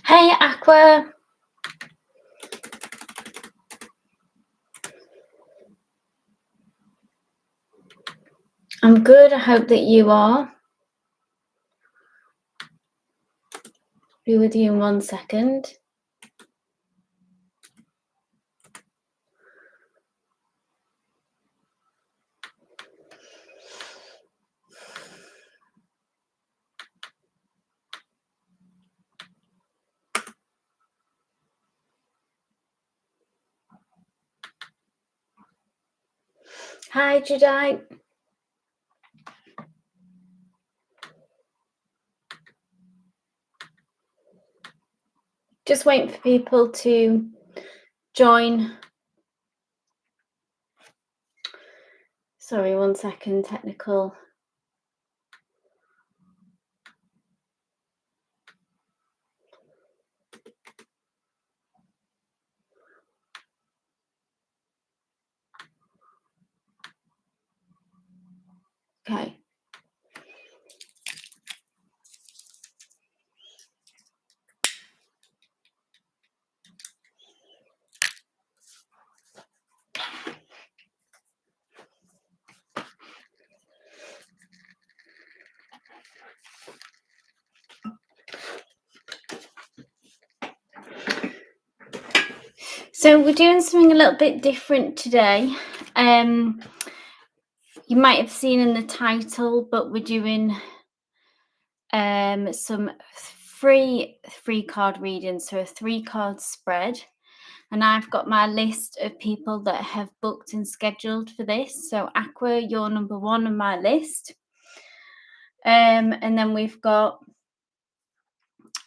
Hey, Aqua. I'm good. I hope that you are. Be with you in 1 second. Hi, Jedi. Just waiting for people to join. Sorry, 1 second, technical. Okay. So we're doing something a little bit different today. You might have seen in the title, but we're doing some free card readings, so a 3-card spread. And I've got my list of people that have booked and scheduled for this. So Aqua, you're number 1 on my list. And then we've got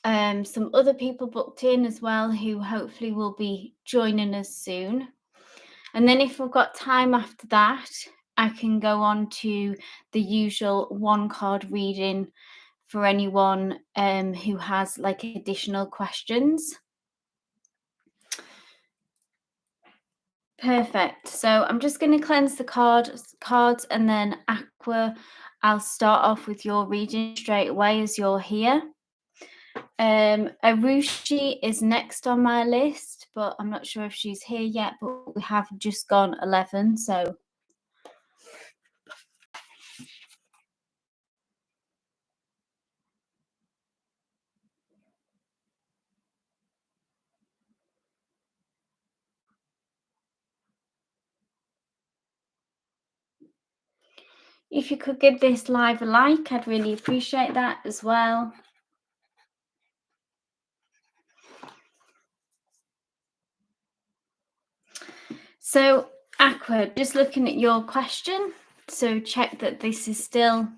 some other people booked in as well who hopefully will be joining us soon. And then if we've got time after that, I can go on to the usual 1-card reading for anyone who has like additional questions. Perfect. So I'm just going to cleanse the cards, and then Aqua, I'll start off with your reading straight away as you're here. Arushi is next on my list, but I'm not sure if she's here yet, but we have just gone 11, so if you could give this live a like, I'd really appreciate that as well. So, Aqua, just looking at your question, so check that this is still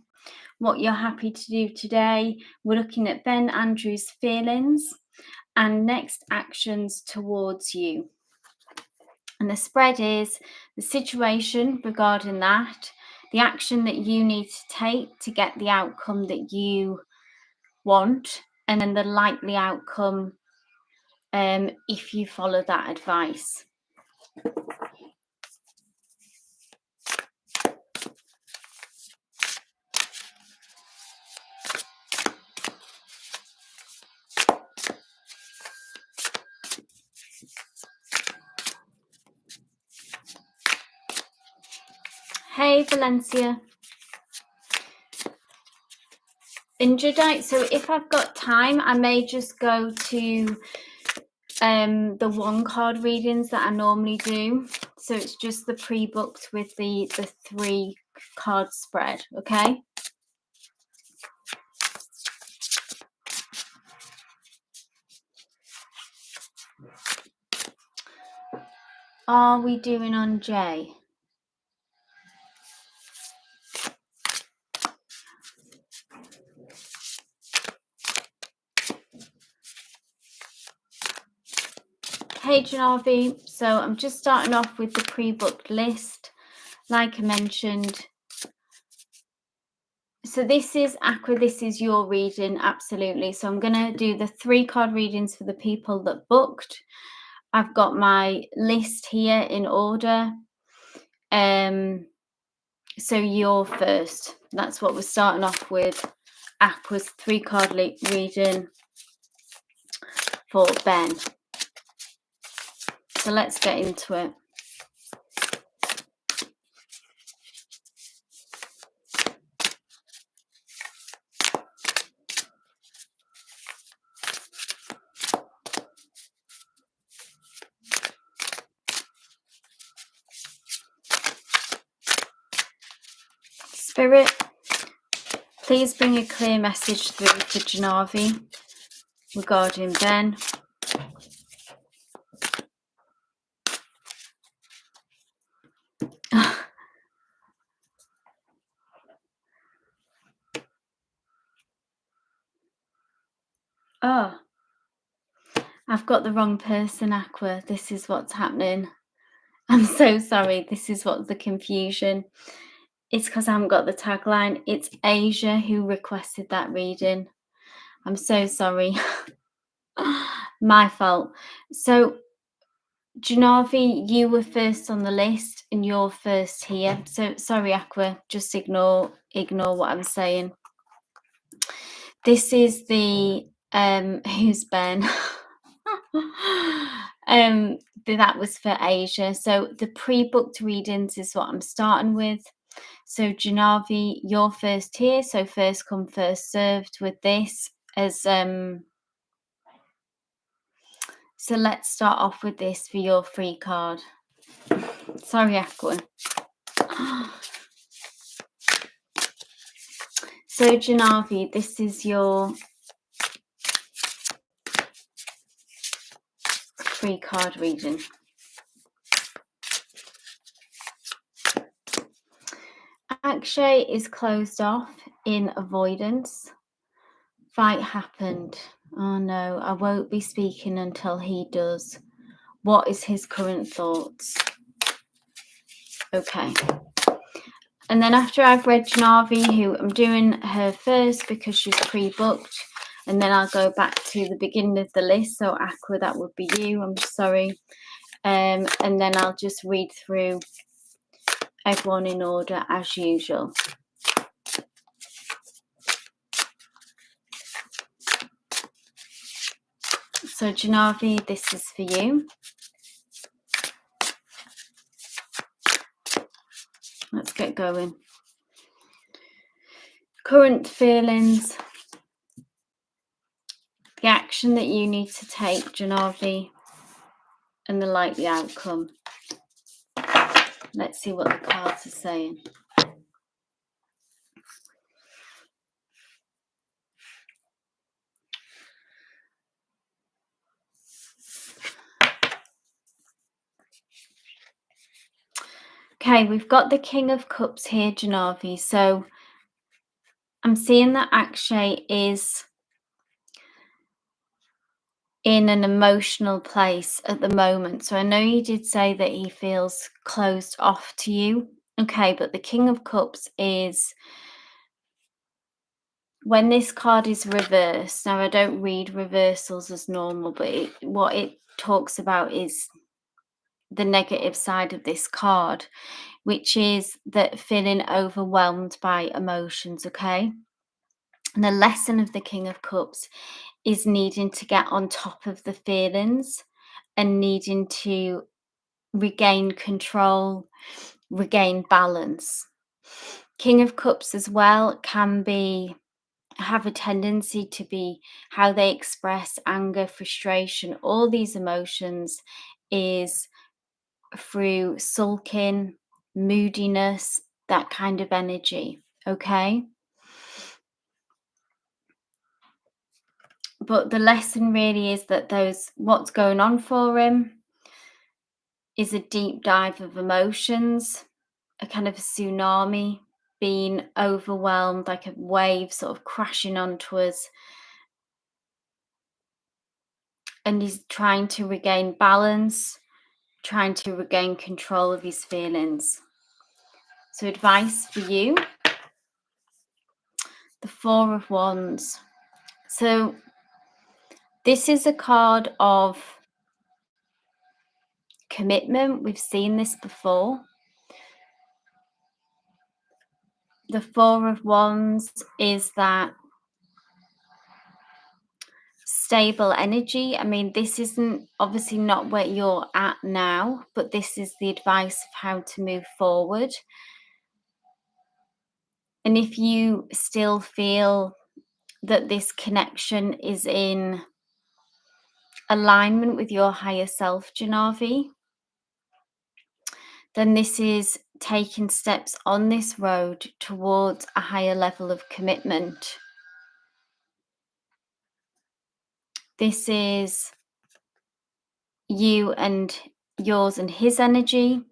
what you're happy to do today. We're looking at Ben Andrews' feelings and next actions towards you. And the spread is the situation regarding that, the action that you need to take to get the outcome that you want, and then the likely outcome if you follow that advice. Hey, Valencia. in Jadeite, so if I've got time, I may just go to the one card readings that I normally do. So it's just the pre-booked with the 3 card spread, okay? Are we doing on J? Hey Janavi, so I'm just starting off with the pre-booked list. Like I mentioned, so this is Aqua, this is your reading, absolutely. So I'm going to do the 3 card readings for the people that booked. I've got my list here in order. So you're first. That's what we're starting off with. Aqua's 3 card reading for Ben. So let's get into it. Spirit, please bring a clear message through for Janavi regarding Ben. Oh, I've got the wrong person, Aqua. This is what's happening. I'm so sorry. This is what's the confusion. It's because I haven't got the tagline. It's Asia who requested that reading. I'm so sorry. My fault. So, Janavi, you were first on the list and you're first here. So, sorry, Aqua. Just ignore what I'm saying. This is the who's Ben? That was for Asia. So the pre-booked readings is what I'm starting with. So Janavi, you're first here. So first come, first served with this as so let's start off with this for your free card. Sorry, Aqua. So Janavi, this is your free card reading. Akshay is closed off in avoidance. Fight happened. Oh no, I won't be speaking until he does. What is his current thoughts? Okay. And then after I've read Janavi, who I'm doing her first because she's pre-booked, and then I'll go back to the beginning of the list. So Aqua, that would be you. I'm sorry. And then I'll just read through everyone in order as usual. So Janavi, this is for you. Let's get going. Current feelings. The action that you need to take, Janavi, and the likely outcome. Let's see what the cards are saying. Okay, we've got the King of Cups here, Janavi. So I'm seeing that Akshay is in an emotional place at the moment. So I know you did say that he feels closed off to you. Okay, but the King of Cups is, when this card is reversed, now I don't read reversals as normal, but what it talks about is the negative side of this card, which is that feeling overwhelmed by emotions, okay? And the lesson of the King of Cups is needing to get on top of the feelings and needing to regain control, regain balance. King of Cups as well can be have a tendency to be, how they express anger, frustration, all these emotions is through sulking, moodiness, that kind of energy. Okay. But the lesson really is that what's going on for him is a deep dive of emotions, a kind of a tsunami, being overwhelmed, like a wave sort of crashing onto us. And he's trying to regain balance, trying to regain control of his feelings. So, advice for you, the Four of Wands. So, this is a card of commitment. We've seen this before. The Four of Wands is that stable energy. I mean, this isn't obviously not where you're at now, but this is the advice of how to move forward. And if you still feel that this connection is in alignment with your higher self, Janavi, then this is taking steps on this road towards a higher level of commitment. This is you and yours and his energy.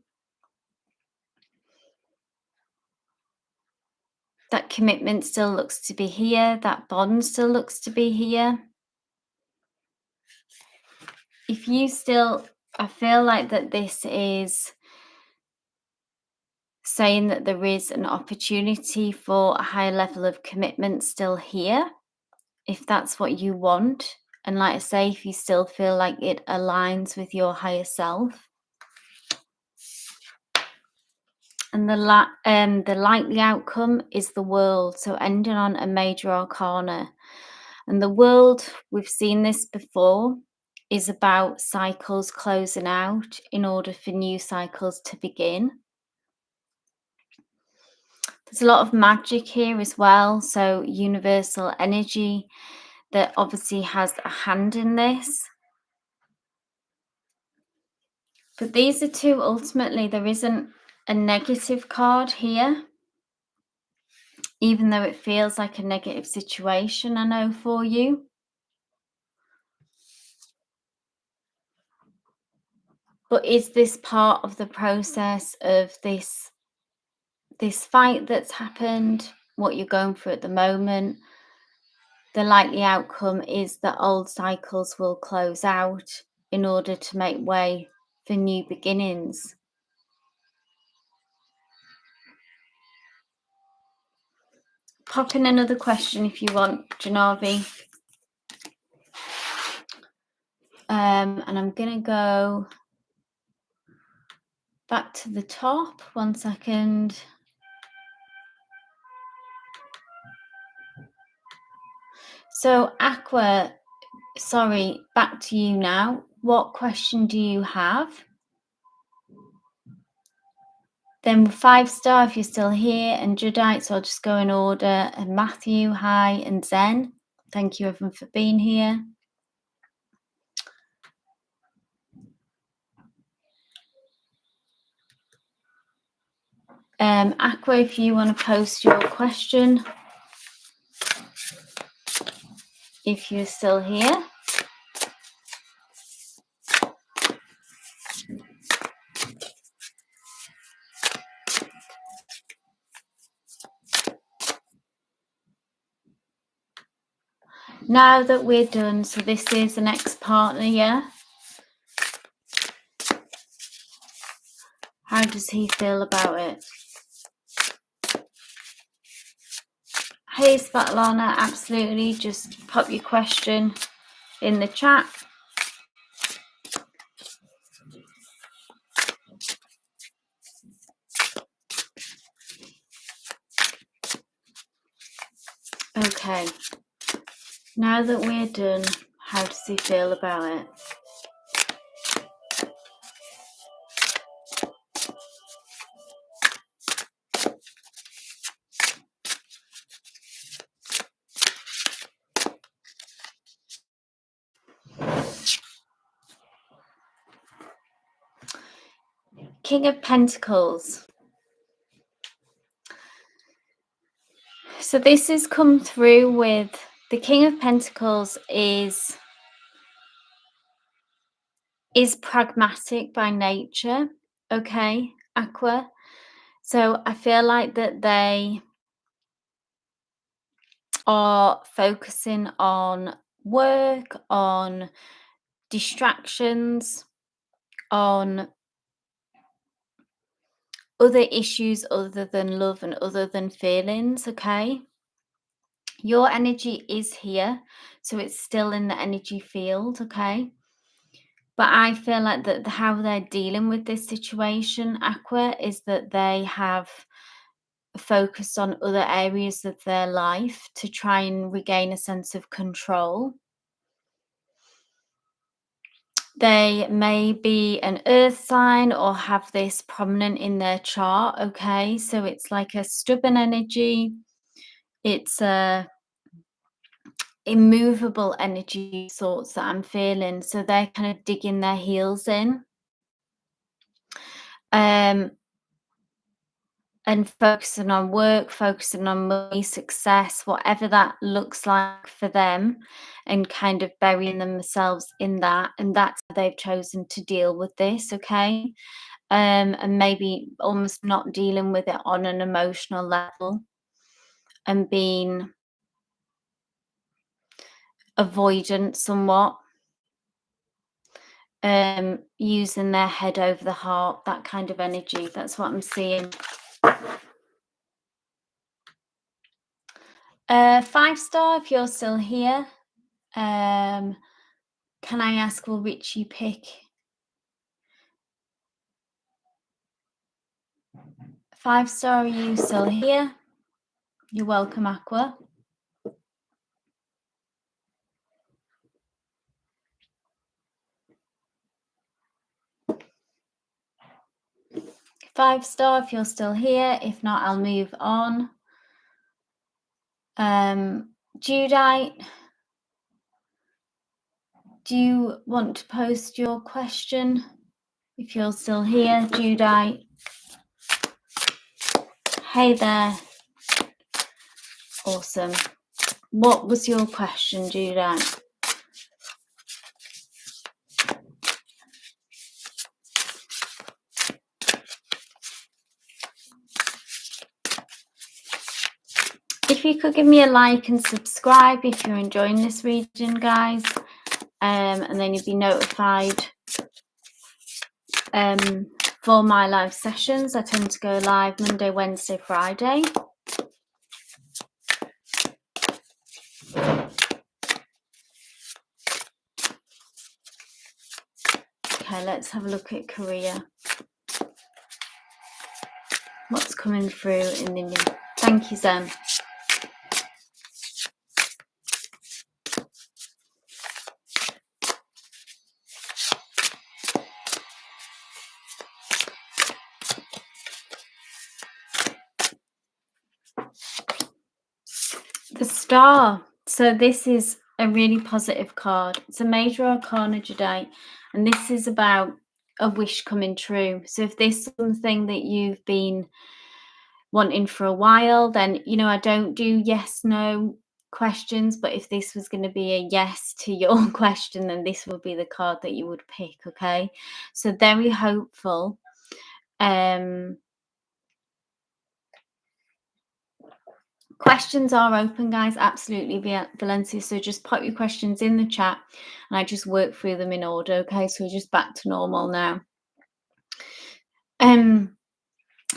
That commitment still looks to be here. That bond still looks to be here. If you still, I feel like that this is saying that there is an opportunity for a higher level of commitment still here, if that's what you want. And like I say, if you still feel like it aligns with your higher self. And the likely outcome is the World. So ending on a major arcana. And the World, we've seen this before, is about cycles closing out in order for new cycles to begin. There's a lot of magic here as well. So universal energy that obviously has a hand in this. But these are two, ultimately, there isn't a negative card here, even though it feels like a negative situation, I know, for you. But is this part of the process of this fight that's happened, what you're going through at the moment? The likely outcome is that old cycles will close out in order to make way for new beginnings. Pop in another question if you want, Janavi. And I'm going to go back to the top. 1 second. So, Aqua, sorry, back to you now. What question do you have? Then 5-star if you're still here, and Judite, so I'll just go in order. And Matthew, hi, and Zen. Thank you everyone for being here. Aqua, if you want to post your question, if you're still here. Now that we're done, so this is an ex-partner, yeah? How does he feel about it? Hey, Svetlana, absolutely. Just pop your question in the chat. Okay. Now that we're done, how does he feel about it? King of Pentacles. So this has come through with the King of Pentacles is pragmatic by nature, okay, Aqua. So I feel like that they are focusing on work, on distractions, on other issues other than love and other than feelings, okay? Your energy is here, so it's still in the energy field, okay? But I feel like that how they're dealing with this situation, Aqua, is that they have focused on other areas of their life to try and regain a sense of control. They may be an earth sign or have this prominent in their chart, okay? So it's like a stubborn energy. It's a immovable energy sorts that I'm feeling. So they're kind of digging their heels in. And focusing on work, focusing on money, success, whatever that looks like for them, and kind of burying themselves in that. And that's how they've chosen to deal with this, okay? And maybe almost not dealing with it on an emotional level and being avoidant somewhat, using their head over the heart, that kind of energy. That's what I'm seeing. 5-star if you're still here. Can I ask, will Richie pick 5-star? Are you still here? You're welcome, Aqua. Five-star if you're still here. If not, I'll move on. Judite, do you want to post your question? If you're still here, Judite. Hey there. Awesome. What was your question, Judite? If you could give me a like and subscribe if you're enjoying this reading, guys, and then you'll be notified for my live sessions. I tend to go live Monday, Wednesday, Friday. Okay, let's have a look at career. What's coming through in the new? Thank you, Zen. The Star. So this is a really positive card. It's a major arcana Jedi, and this is about a wish coming true. So if there's something that you've been wanting for a while, then, you know, I don't do yes, no questions, but if this was going to be a yes to your question, then this would be the card that you would pick, okay? So very hopeful. Questions are open, guys, absolutely, Valencia. So just pop your questions in the chat and I just work through them in order, okay? So we're just back to normal now.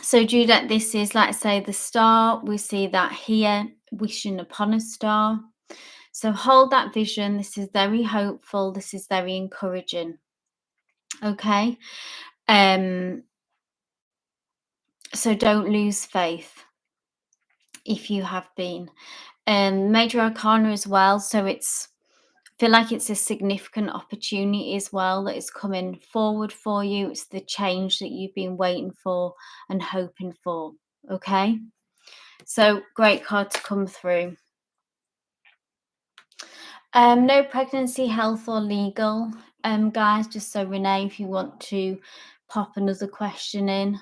So Judith, this is, like I say, the star. We see that here, wishing upon a star. So hold that vision. This is very hopeful. This is very encouraging. Okay. So don't lose faith if you have been. Major arcana as well. So it's, I feel like it's a significant opportunity as well that is coming forward for you. It's the change that you've been waiting for and hoping for. Okay. So great card to come through. No pregnancy, health or legal, guys, just so Renee, if you want to pop another question in.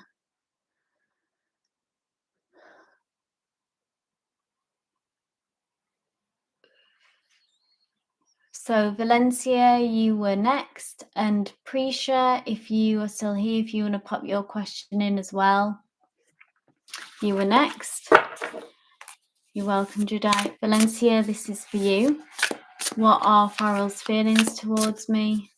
So Valencia, you were next, and Prisha, if you are still here, if you want to pop your question in as well, you were next. You're welcome, Jedi. Valencia, this is for you. What are Farrell's feelings towards me?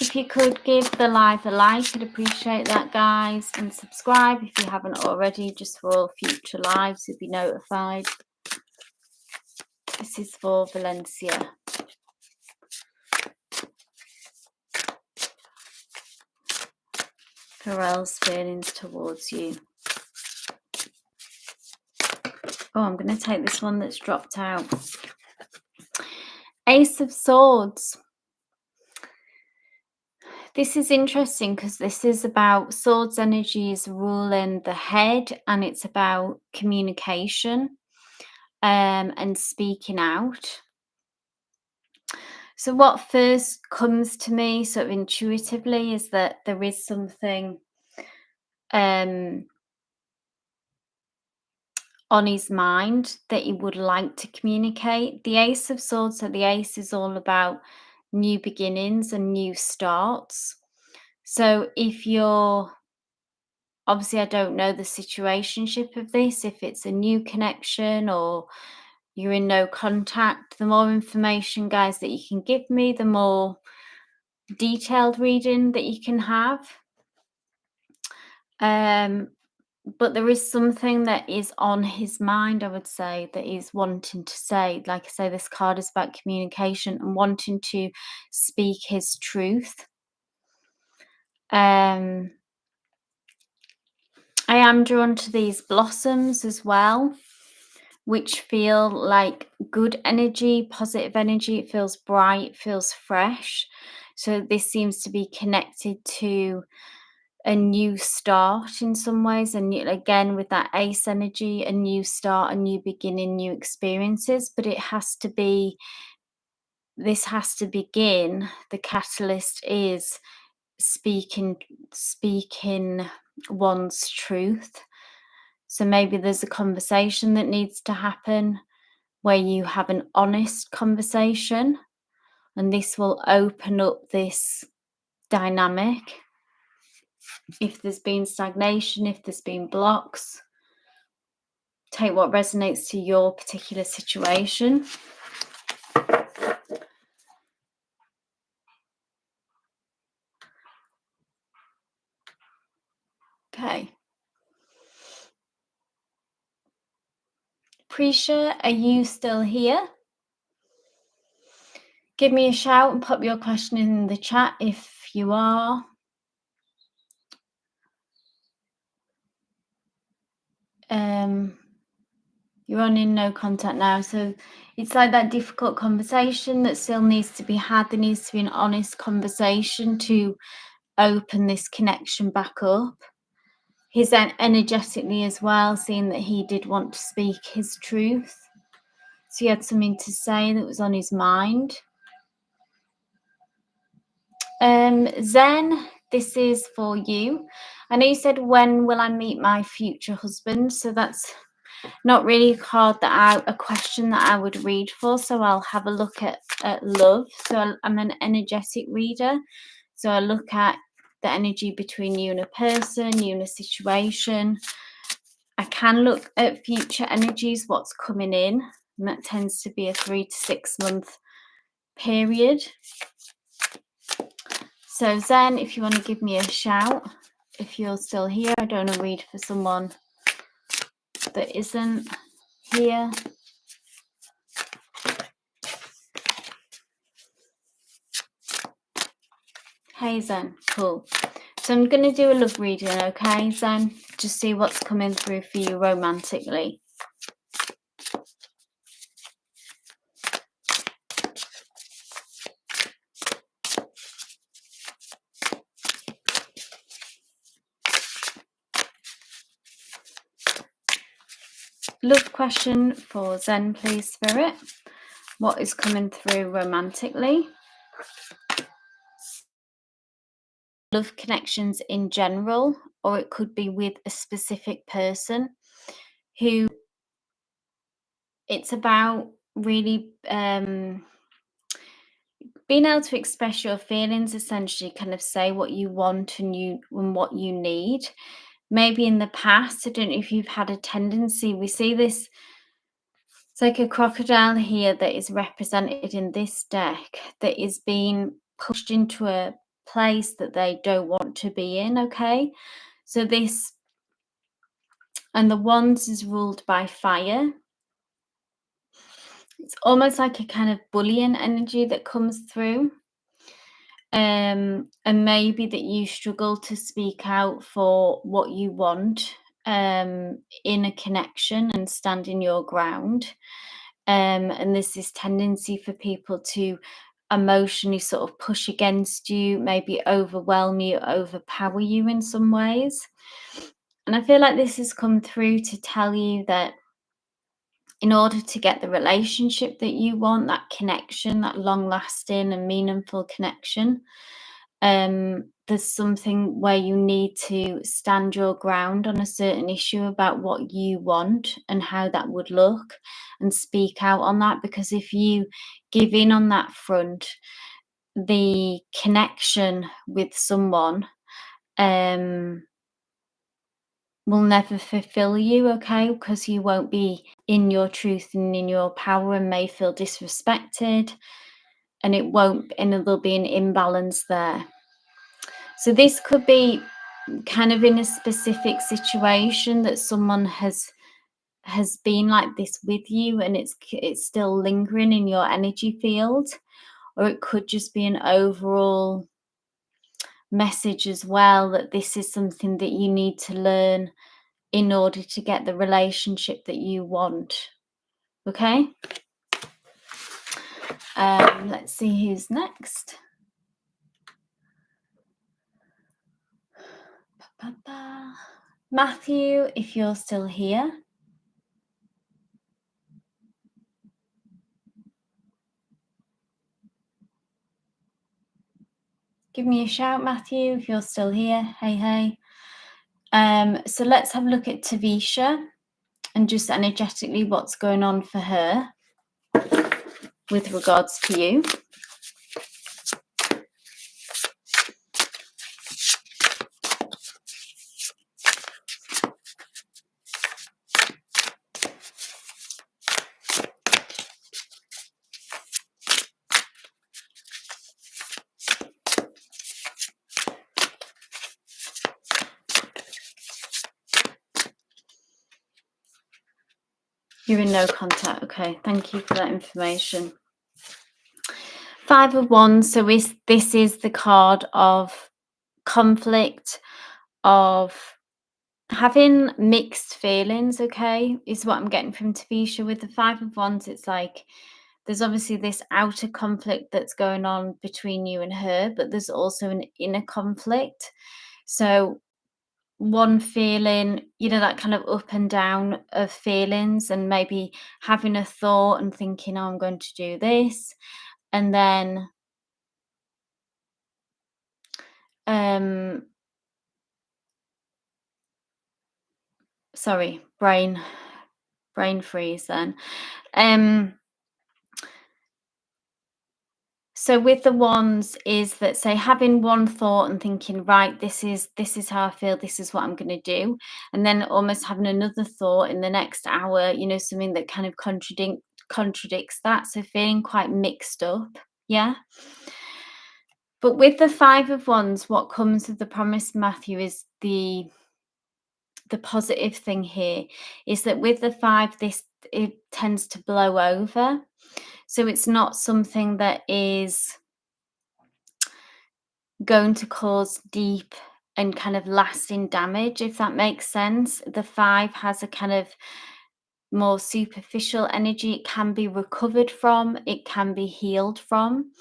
If you could give the live a like, I'd appreciate that, guys. And subscribe if you haven't already, just for all future lives, you'll be notified. This is for Valencia. Pharrell's feelings towards you. Oh, I'm going to take this one that's dropped out. Ace of Swords. This is interesting because this is about swords energies ruling the head, and it's about communication and speaking out. So what first comes to me sort of intuitively is that there is something on his mind that he would like to communicate. The Ace of Swords, so the ace is all about new beginnings and new starts. So if you're, obviously I don't know the situationship of this, if it's a new connection or you're in no contact, the more information, guys, that you can give me, the more detailed reading that you can have. But there is something that is on his mind, I would say, that he's wanting to say. Like I say, this card is about communication and wanting to speak his truth. I am drawn to these blossoms as well, which feel like good energy, positive energy. It feels bright, feels fresh. So this seems to be connected to a new start in some ways, and again with that ace energy, a new start, a new beginning, new experiences. But it has to be, this has to begin, the catalyst is speaking one's truth. So maybe there's a conversation that needs to happen where you have an honest conversation, and this will open up this dynamic. If there's been stagnation, if there's been blocks, take what resonates to your particular situation. Okay. Prisha, are you still here? Give me a shout and pop your question in the chat if you are. You're on in no contact now. So it's like that difficult conversation that still needs to be had. There needs to be an honest conversation to open this connection back up. He's energetically as well, seeing that he did want to speak his truth. So he had something to say that was on his mind. Zen, this is for you. I know you said, when will I meet my future husband? So that's not really a card a question that I would read for. So I'll have a look at love. So I'm an energetic reader. So I look at the energy between you and a person, you and a situation. I can look at future energies, what's coming in. And that tends to be a 3 to 6 month period. So Zen, if you want to give me a shout, if you're still here. I don't want to read for someone that isn't here. Hey Zen, cool. So I'm going to do a love reading, okay Zen? Just see what's coming through for you romantically. Love question for Zen, please, Spirit. What is coming through romantically? Love connections in general, or it could be with a specific person who it's about really being able to express your feelings, essentially kind of say what you want and what you need. Maybe in the past, I don't know if you've had a tendency, we see this, it's like a crocodile here that is represented in this deck that is being pushed into a place that they don't want to be in, okay? So this, and the wands is ruled by fire. It's almost like a kind of bullying energy that comes through. And maybe that you struggle to speak out for what you want in a connection and standing your ground. And there's this tendency for people to emotionally sort of push against you, maybe overwhelm you, overpower you in some ways. And I feel like this has come through to tell you that in order to get the relationship that you want, that connection, that long lasting and meaningful connection, there's something where you need to stand your ground on a certain issue about what you want and how that would look and speak out on that. Because if you give in on that front, the connection with someone will never fulfill you, okay? Because you won't be in your truth and in your power and may feel disrespected, and it won't, and there'll be an imbalance there. So this could be kind of in a specific situation that someone has been like this with you, and it's still lingering in your energy field, or it could just be an overall message as well that this is something that you need to learn in order to get the relationship that you want. Okay. Let's see who's next. Matthew, if you're still here. Give me a shout, Matthew, if you're still here. Hey. So let's have a look at Tavisha and just energetically what's going on for her with regards to you. You're in no contact. Okay, thank you for that information. 5 of Wands. So this is the card of conflict, of having mixed feelings, okay, is what I'm getting from Tavisha. With the 5 of Wands, it's like there's obviously this outer conflict that's going on between you and her, but there's also an inner conflict. So one feeling, that kind of up and down of feelings, and maybe having a thought and thinking, oh, I'm going to do this. And then sorry, brain freeze then. So with the wands is that, say, having one thought and thinking, right, this is how I feel, this is what I'm going to do, and then almost having another thought in the next hour, something that kind of contradicts that. So feeling quite mixed up, yeah. But with the 5 of Wands, what comes with the promise, Matthew, is the positive thing here is that with the 5, it tends to blow over. So it's not something that is going to cause deep and kind of lasting damage, if that makes sense. The 5 has a kind of more superficial energy. It can be recovered from, it can be healed from.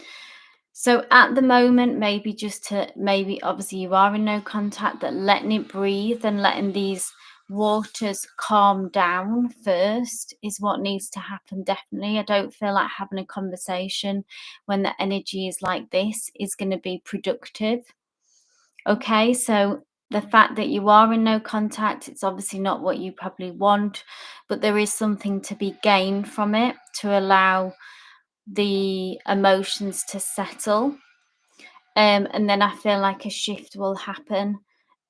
So at the moment, maybe obviously you are in no contact, that letting it breathe and letting these waters calm down first is what needs to happen. Definitely. I don't feel like having a conversation when the energy is like this is going to be productive. Okay, so the fact that you are in no contact, it's obviously not what you probably want, but there is something to be gained from it to allow the emotions to settle. And then I feel like a shift will happen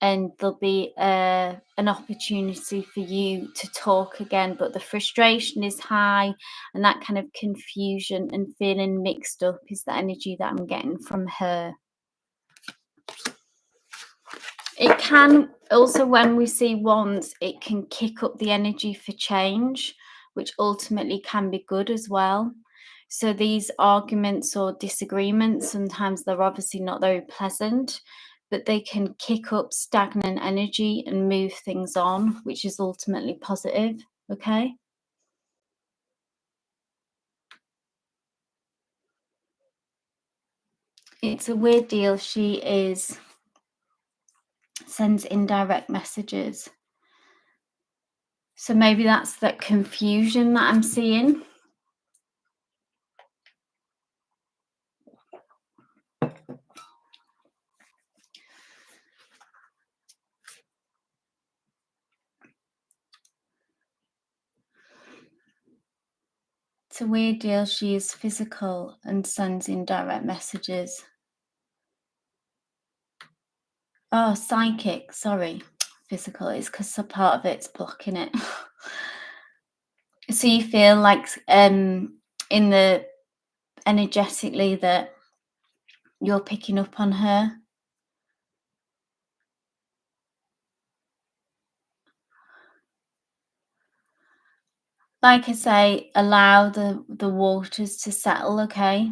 and there'll be an opportunity for you to talk again, but the frustration is high and that kind of confusion and feeling mixed up is the energy that I'm getting from her. It can also, when we see wands, it can kick up the energy for change, which ultimately can be good as well. So these arguments or disagreements, sometimes they're obviously not very pleasant, but they can kick up stagnant energy and move things on, which is ultimately positive. Okay. It's a weird deal. She sends indirect messages. So maybe that's that confusion that I'm seeing. It's a weird deal. She is physical and sends indirect messages. Oh, psychic. Sorry. Physical is because a part of it's blocking it. So you feel like in the energetically that you're picking up on her. Like I say, allow the waters to settle, okay?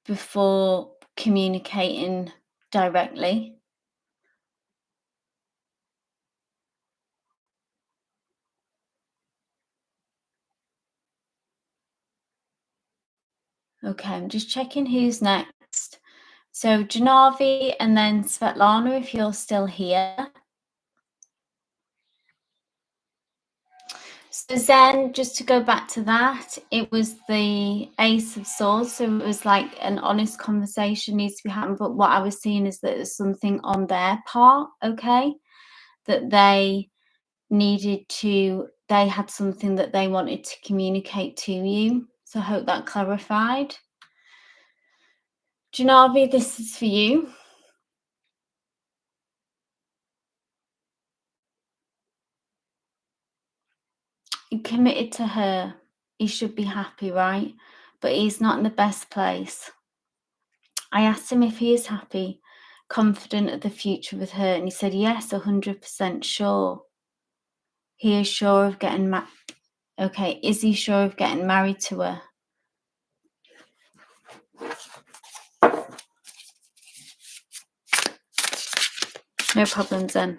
Before communicating directly. Okay, I'm just checking who's next. So Janavi and then Svetlana, if you're still here. So Zen, just to go back to that, it was the Ace of Swords. So it was like an honest conversation needs to be happening. But what I was seeing is that there's something on their part, okay, that they had something that they wanted to communicate to you. So I hope that clarified. Janavi, this is for you. You committed to her. He should be happy, right? But he's not in the best place. I asked him if he is happy, confident of the future with her, and he said yes, 100% sure. He is sure of getting married. Okay, is he sure of getting married to her? No problems then.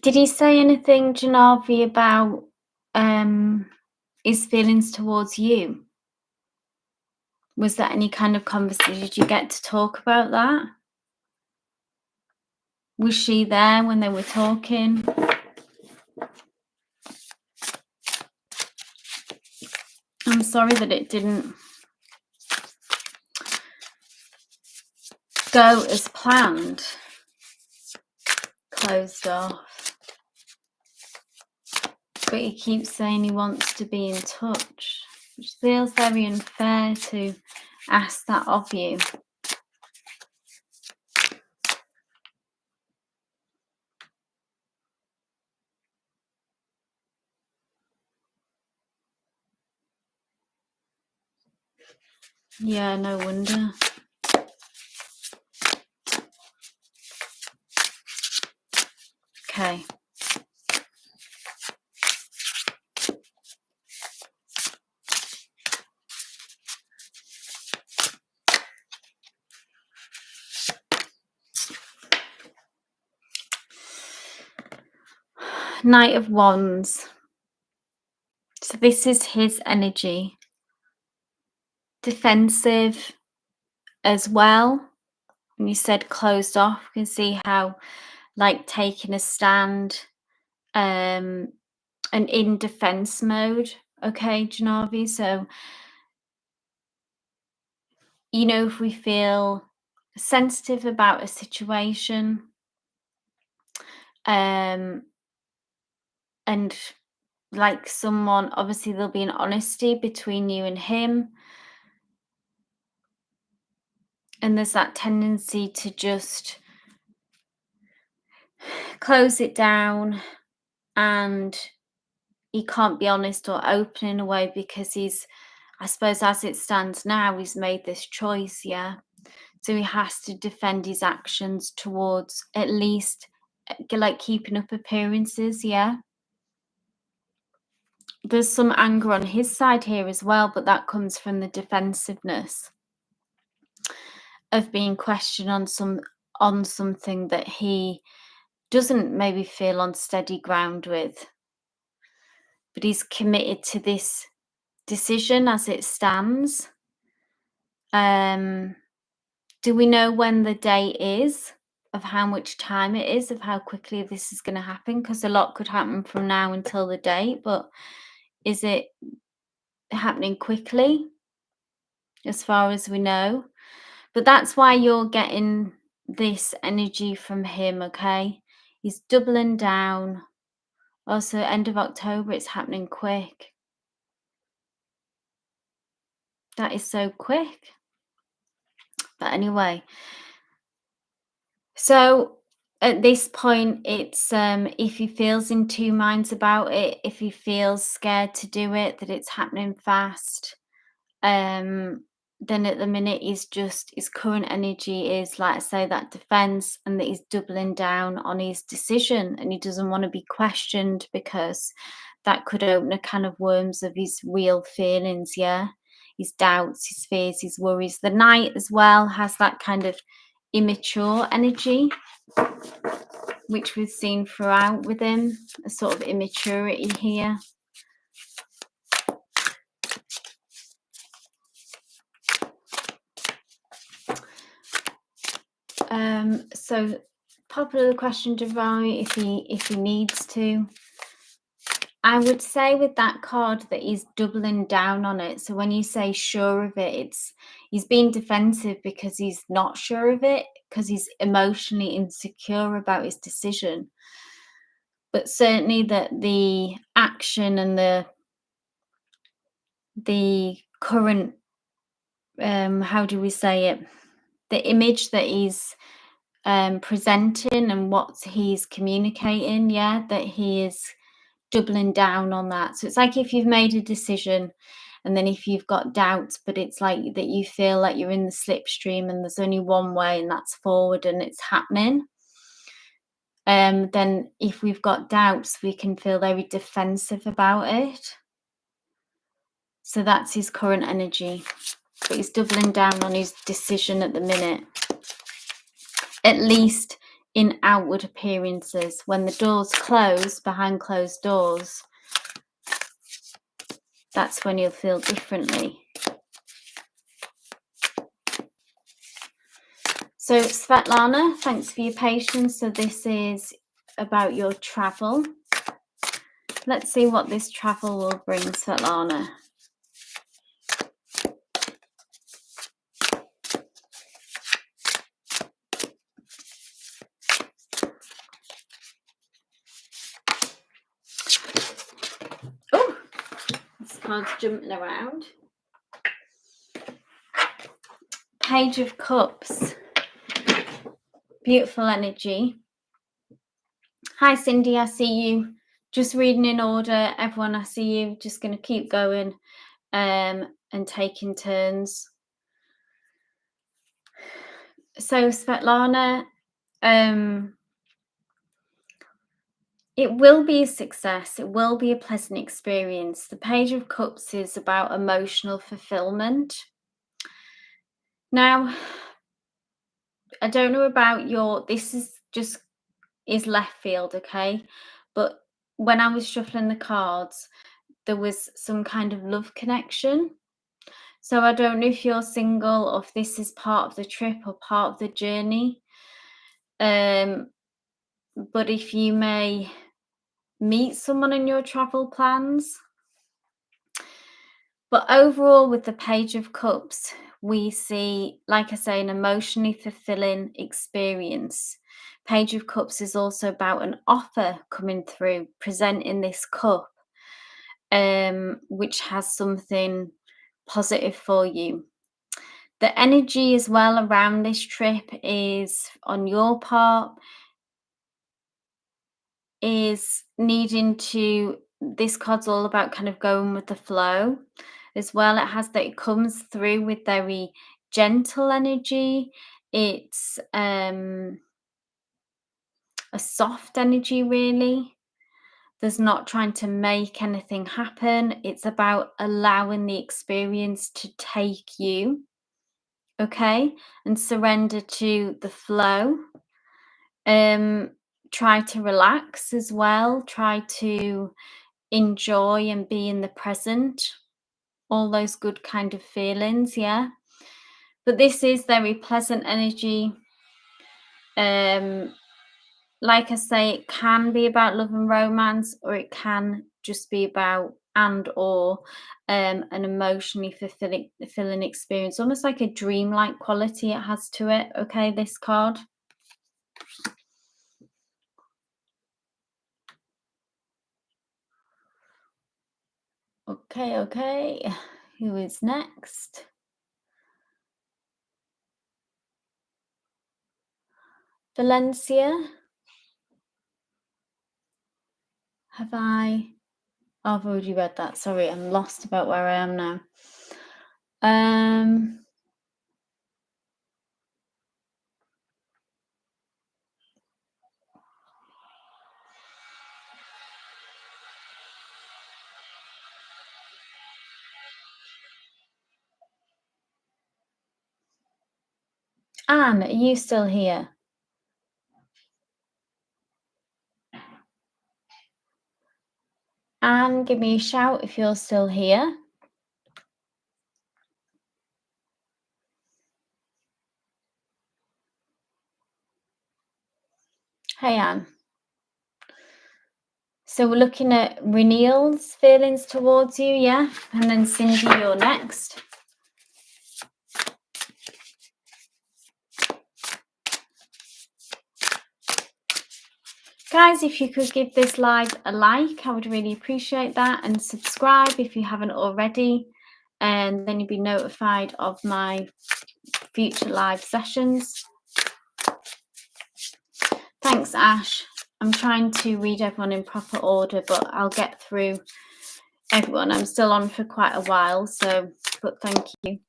Did he say anything, Janavi, about his feelings towards you? Was there any kind of conversation? Did you get to talk about that? Was she there when they were talking? I'm sorry that it didn't go as planned. Closed off. But he keeps saying he wants to be in touch, which feels very unfair to ask that of you. Yeah, no wonder. Okay. Knight of Wands. So this is his energy. Defensive as well. When you said closed off, you can see how, like, taking a stand, and in defense mode. Okay, Janavi. So, if we feel sensitive about a situation, and like someone, obviously there'll be an honesty between you and him, and there's that tendency to just close it down, and he can't be honest or open in a way because I suppose as it stands now, he's made this choice, yeah. So he has to defend his actions towards, at least, like, keeping up appearances, yeah. There's some anger on his side here as well, but that comes from the defensiveness of being questioned on something that he doesn't maybe feel on steady ground with, but he's committed to this decision as it stands. Do we know when the day is, of how much time it is, of how quickly this is going to happen? Because a lot could happen from now until the date, but is it happening quickly as far as we know? But that's why you're getting this energy from him, okay? He's doubling down. Also, end of October, it's happening quick. That is so quick. But anyway, so at this point, it's if he feels in two minds about it, if he feels scared to do it, that it's happening fast, then at the minute his current energy is, like I say, that defense, and that he's doubling down on his decision, and he doesn't want to be questioned because that could open a can of worms of his real feelings, yeah. His doubts, his fears, his worries. The Knight as well has that kind of immature energy, which we've seen throughout with him, a sort of immaturity here. So pop another question to Roy if he needs to. I would say with that card that he's doubling down on it. So when you say sure of it, he's being defensive because he's not sure of it, because he's emotionally insecure about his decision. But certainly that the action and the current, how do we say it, the image that he's presenting and what he's communicating, yeah, that he is doubling down on that. So it's like if you've made a decision, and then if you've got doubts, but it's like that you feel like you're in the slipstream and there's only one way, and that's forward, and it's happening. Then if we've got doubts, we can feel very defensive about it. So that's his current energy, but he's doubling down on his decision at the minute, at least in outward appearances. When the doors close, behind closed doors, that's when you'll feel differently. So Svetlana, thanks for your patience. So this is about your travel. Let's see what this travel will bring, Svetlana. Oh, this card's jumping around. Page of Cups. Beautiful energy. Hi, Cindy, I see you. Just reading in order. Everyone, I see you. Just going to keep going and taking turns. So, Svetlana, it will be a success. It will be a pleasant experience. The Page of Cups is about emotional fulfillment. Now, I don't know about this is left field, okay? But when I was shuffling the cards, there was some kind of love connection. So I don't know if you're single or if this is part of the trip or part of the journey. But if you may meet someone in your travel plans. But overall, with the Page of Cups, we see, like I say, an emotionally fulfilling experience. Page of Cups is also about an offer coming through, presenting this cup, which has something positive for you. The energy as well around this trip is, on your part, is needing to, this card's all about kind of going with the flow as well. It has that, it comes through with very gentle energy. It's a soft energy, really. There's not trying to make anything happen. It's about allowing the experience to take you, okay, and surrender to the flow. Try to relax as well. Try to enjoy and be in the present. All those good kind of feelings, yeah. But this is very pleasant energy. Like I say, it can be about love and romance, or it can just be about an emotionally fulfilling experience, almost like a dreamlike quality it has to it. Okay, this card. Okay. Who is next? Valencia. Have I? Oh, I've already read that. Sorry, I'm lost about where I am now. Anne, are you still here? Anne, give me a shout if you're still here. Hey, Anne. So we're looking at Renil's feelings towards you, yeah? And then Cindy, you're next. Guys, if you could give this live a like, I would really appreciate that. And subscribe if you haven't already. And then you'll be notified of my future live sessions. Thanks, Ash. I'm trying to read everyone in proper order, but I'll get through everyone. I'm still on for quite a while, but thank you.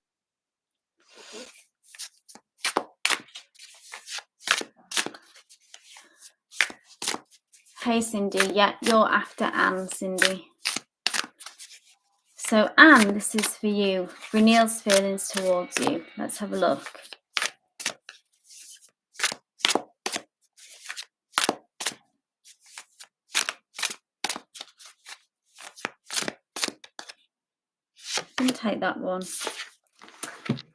Hey, Cindy. Yeah, you're after Anne, Cindy. So, Anne, this is for you. Renil's feelings towards you. Let's have a look. I'm going to take that one.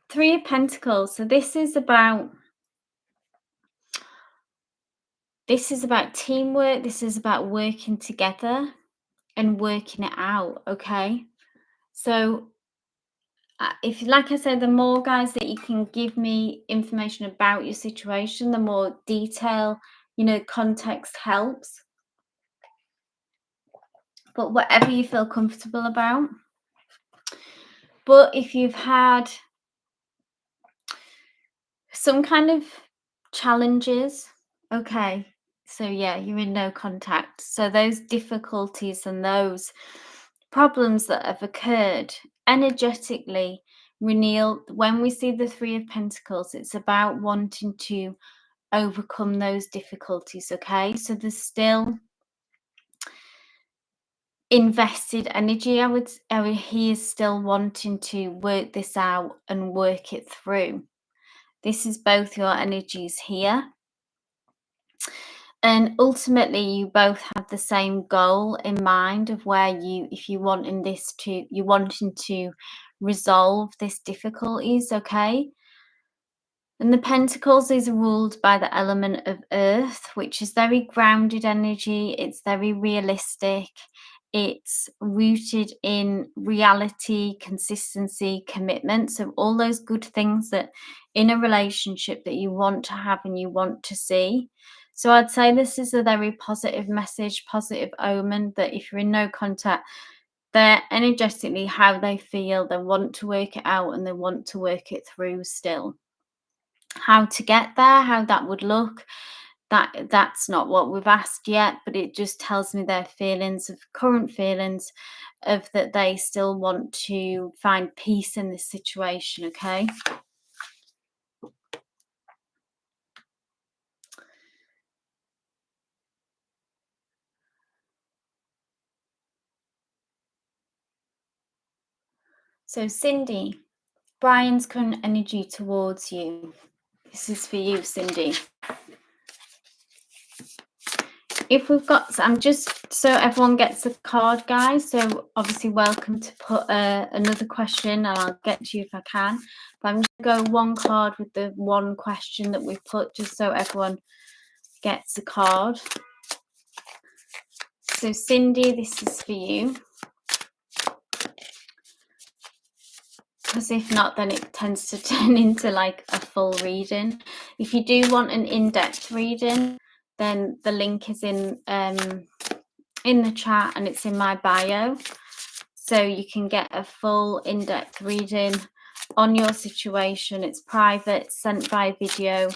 Three of Pentacles. So this is about teamwork. This is about working together and working it out, okay? So if, like I said, the more, guys, that you can give me information about your situation, the more detail, context helps. But whatever you feel comfortable about. But if you've had some kind of challenges, okay, so yeah, you're in no contact. So those difficulties and those problems that have occurred energetically, Renil, when we see the Three of Pentacles, it's about wanting to overcome those difficulties, okay? So there's still invested energy. He is still wanting to work this out and work it through. This is both your energies here. And ultimately, you both have the same goal in mind of where if you're wanting to resolve this difficulties, okay? And the pentacles is ruled by the element of earth, which is very grounded energy. It's very realistic. It's rooted in reality, consistency, commitment. So all those good things that in a relationship that you want to have and you want to see. So I'd say this is a very positive message, positive omen, that if you're in no contact, they're energetically how they feel, they want to work it out and they want to work it through still. How to get there, how that would look, that's not what we've asked yet, but it just tells me their feelings of current feelings of that they still want to find peace in this situation, okay? So Cindy, Brian's current energy towards you. This is for you, Cindy. If we've got, so I'm just, so everyone gets a card, guys, so obviously welcome to put another question and I'll get to you if I can, but I'm just going to go one card with the one question that we've put, just so everyone gets a card. So Cindy, this is for you, because if not, then it tends to turn into like a full reading. If you do want an in-depth reading, then the link is in the chat and it's in my bio, so you can get a full in-depth reading on your situation. It's private, sent by video,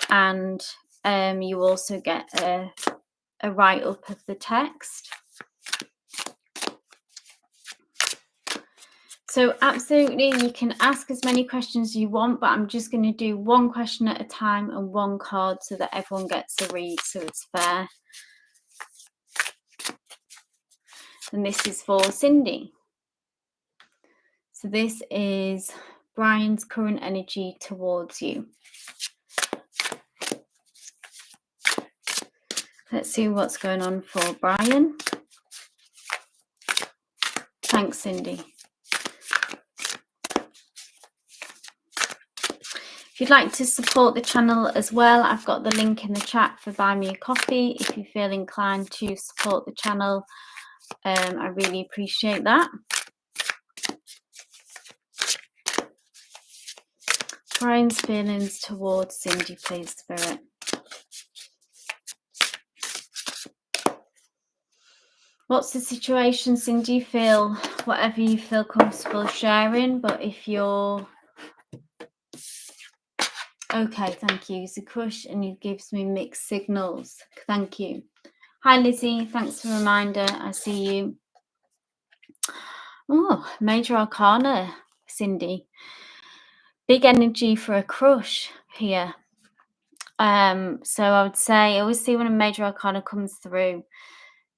and you also get a write-up of the text. So absolutely, you can ask as many questions as you want, but I'm just going to do one question at a time and one card so that everyone gets a read, so it's fair. And this is for Cindy. So this is Brian's current energy towards you. Let's see what's going on for Brian. Thanks, Cindy. If you'd like to support the channel as well, I've got the link in the chat for Buy Me a Coffee. If you feel inclined to support the channel, I really appreciate that. Brian's feelings towards Cindy, please, Spirit. What's the situation, Cindy? You feel whatever you feel comfortable sharing, but if you're okay, thank you. It's a crush and it gives me mixed signals. Thank you. Hi, Lizzie. Thanks for the reminder. I see you. Oh, Major Arcana, Cindy. Big energy for a crush here. So I would say, I always see when a Major Arcana comes through,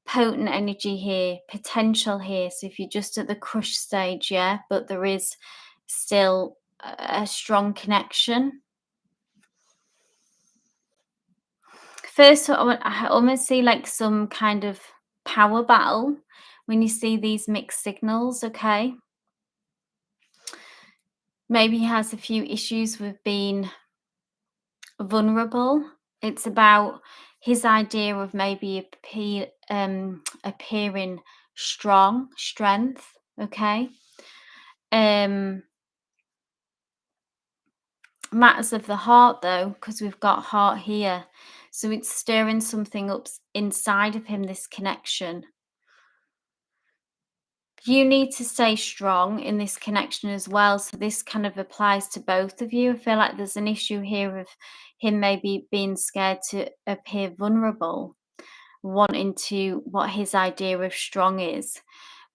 potent energy here, potential here. So if you're just at the crush stage, yeah, but there is still a strong connection. First, I almost see like some kind of power battle when you see these mixed signals, okay? Maybe he has a few issues with being vulnerable. It's about his idea of maybe appearing strength, okay? Matters of the heart, though, because we've got heart here. So it's stirring something up inside of him, this connection. You need to stay strong in this connection as well. So this kind of applies to both of you. I feel like there's an issue here of him maybe being scared to appear vulnerable, wanting to what his idea of strong is.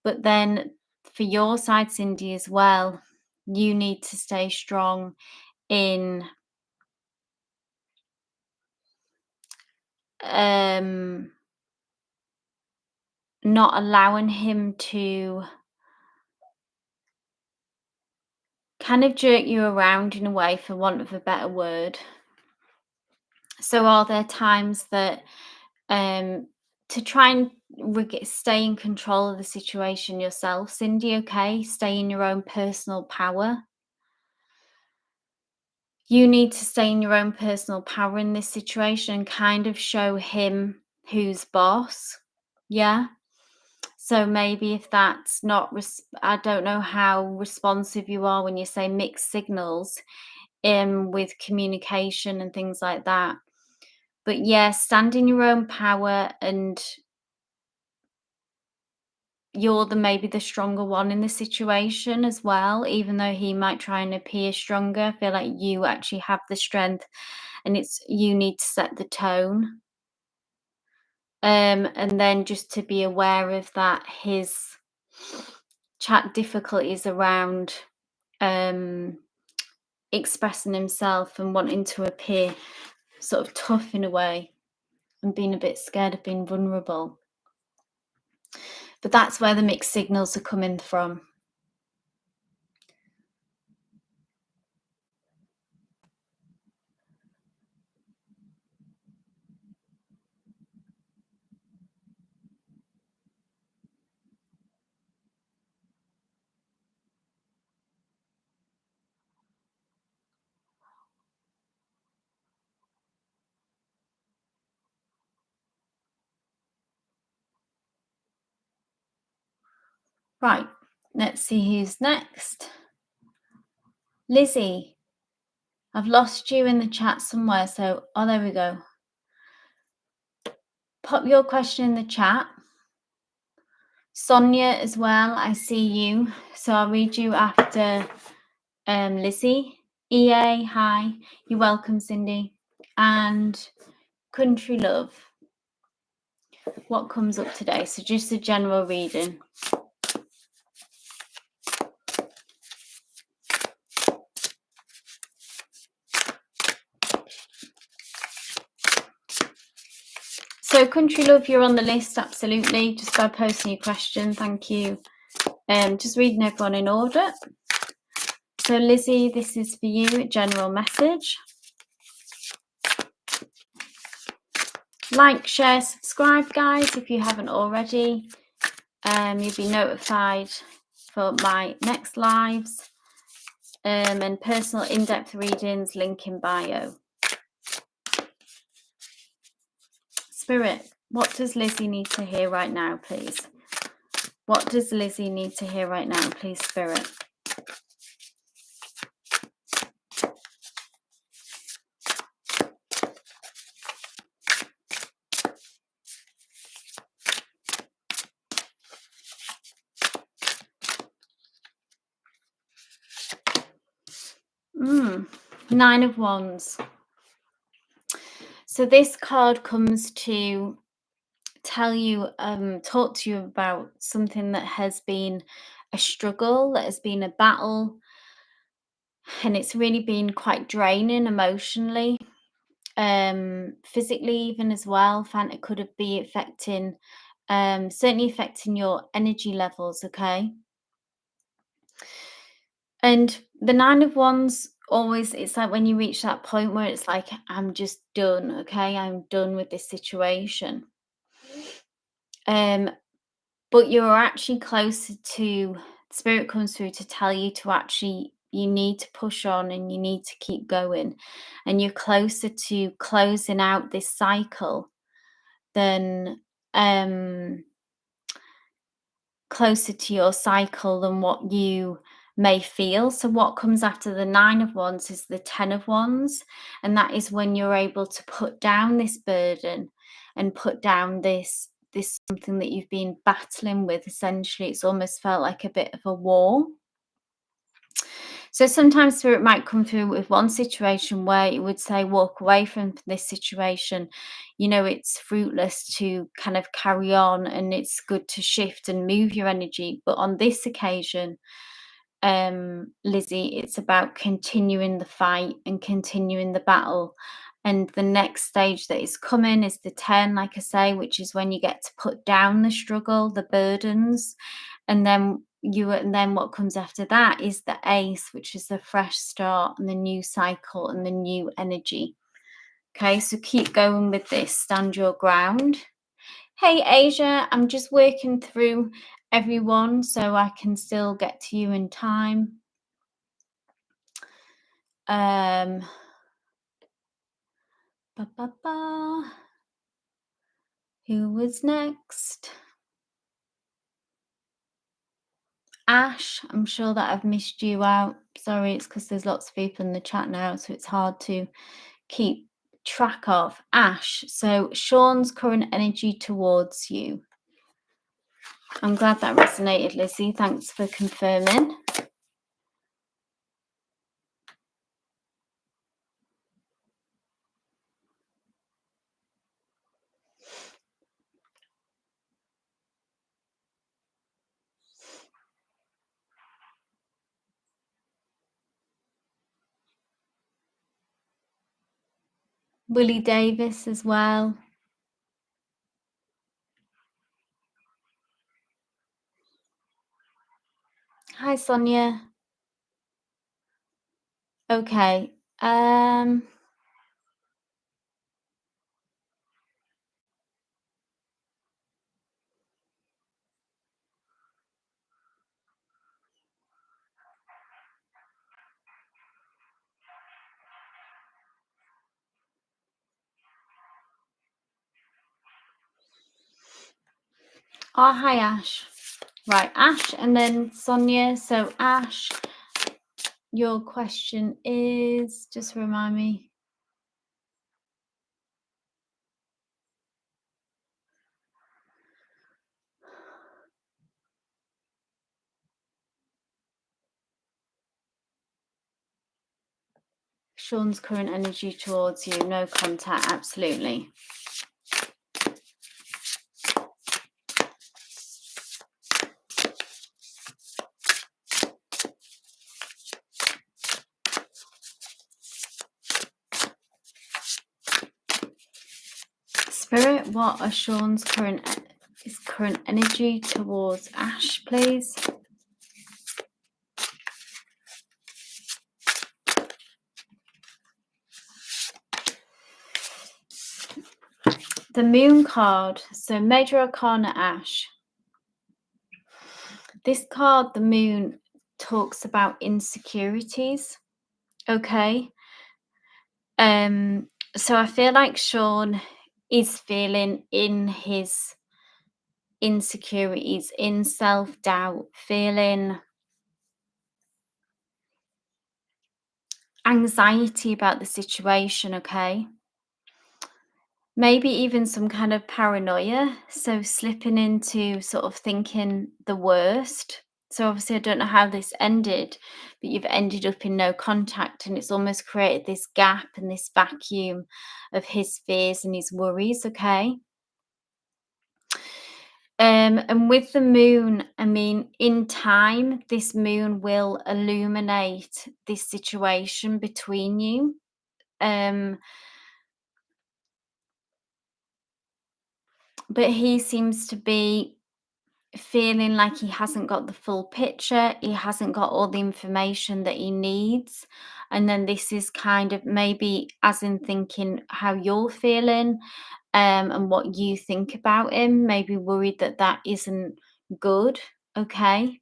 But then for your side, Cindy, as well, you need to stay strong in not allowing him to kind of jerk you around in a way, for want of a better word. So are there times that um, to try and stay in control of the situation yourself, Cindy, okay? Stay in your own personal power. You need to stay in your own personal power in this situation and kind of show him who's boss. Yeah. So maybe if that's not, I don't know how responsive you are when you say mixed signals with communication and things like that. But yeah, stand in your own power, and you're maybe the stronger one in the situation as well, even though he might try and appear stronger. I feel like you actually have the strength, and it's you need to set the tone. And then just to be aware of that, his chat difficulties around um expressing himself and wanting to appear sort of tough in a way, and being a bit scared of being vulnerable. But that's where the mixed signals are coming from. Right, let's see who's next. Lizzie, I've lost you in the chat somewhere, so oh, there we go. Pop your question in the chat. Sonia as well, I see you. So I'll read you after Lizzie. EA, hi. You're welcome, Cindy. And Country Love. What comes up today? So just a general reading. So Country Love, you're on the list, absolutely. Just by posting your question, thank you. Just reading everyone in order. So Lizzie, this is for you, a general message. Like, share, subscribe, guys, if you haven't already. You'll be notified for my next lives. And personal in-depth readings, link in bio. Spirit, what does Lizzie need to hear right now, please? What does Lizzie need to hear right now, please, Spirit? Nine of Wands. So this card comes to tell you, talk to you about something that has been a struggle, that has been a battle, and it's really been quite draining emotionally, physically even as well. Find it could be affecting, certainly affecting your energy levels, okay? And the Nine of Wands always, it's like when you reach that point where it's like, I'm just done, okay? I'm done with this situation. But you're actually closer to, Spirit comes through to tell you to actually, you need to push on and you need to keep going. And you're closer to closing out this cycle than, closer to your cycle than what you may feel. So what comes after the Nine of Wands is the Ten of Wands, and that is when you're able to put down this burden and put down this something that you've been battling with. Essentially, it's almost felt like a bit of a war. So sometimes Spirit might come through with one situation where it would say, walk away from this situation. You know, it's fruitless to kind of carry on, and it's good to shift and move your energy. But on this occasion, Lizzie, it's about continuing the fight and continuing the battle. And the next stage that is coming is the 10, like I say, which is when you get to put down the struggle, the burdens, and then what comes after that is the Ace, which is the fresh start and the new cycle and the new energy. Okay, so keep going with this. Stand your ground. Hey, Asia, I'm just working through everyone so I can still get to you in time. Ba, ba, ba. Who was next? Ash, I'm sure that I've missed you out. Sorry, it's because there's lots of people in the chat now, so it's hard to keep track of. Ash, so Sean's current energy towards you. I'm glad that resonated, Lizzie. Thanks for confirming. Willie Davis as well. Hi, Sonia. Okay. Oh, hi, Ash. Right, Ash and then Sonia. So, Ash, your question is, just remind me. Sean's current energy towards you, no contact, absolutely. Spirit, what are Sean's current energy towards Ash, please? The Moon card, so Major Arcana Ash. This card, the Moon, talks about insecurities. Okay. So I feel like Sean is feeling in his insecurities, in self-doubt, feeling anxiety about the situation, okay? Maybe even some kind of paranoia, so slipping into sort of thinking the worst. So obviously I don't know how this ended, but you've ended up in no contact, and it's almost created this gap and this vacuum of his fears and his worries, okay? And with the moon, I mean, in time, this moon will illuminate this situation between you. But he seems to be feeling like he hasn't got the full picture. He hasn't got all the information that he needs. And then this is kind of maybe as in thinking how you're feeling, and what you think about him, maybe worried that that isn't good. Okay.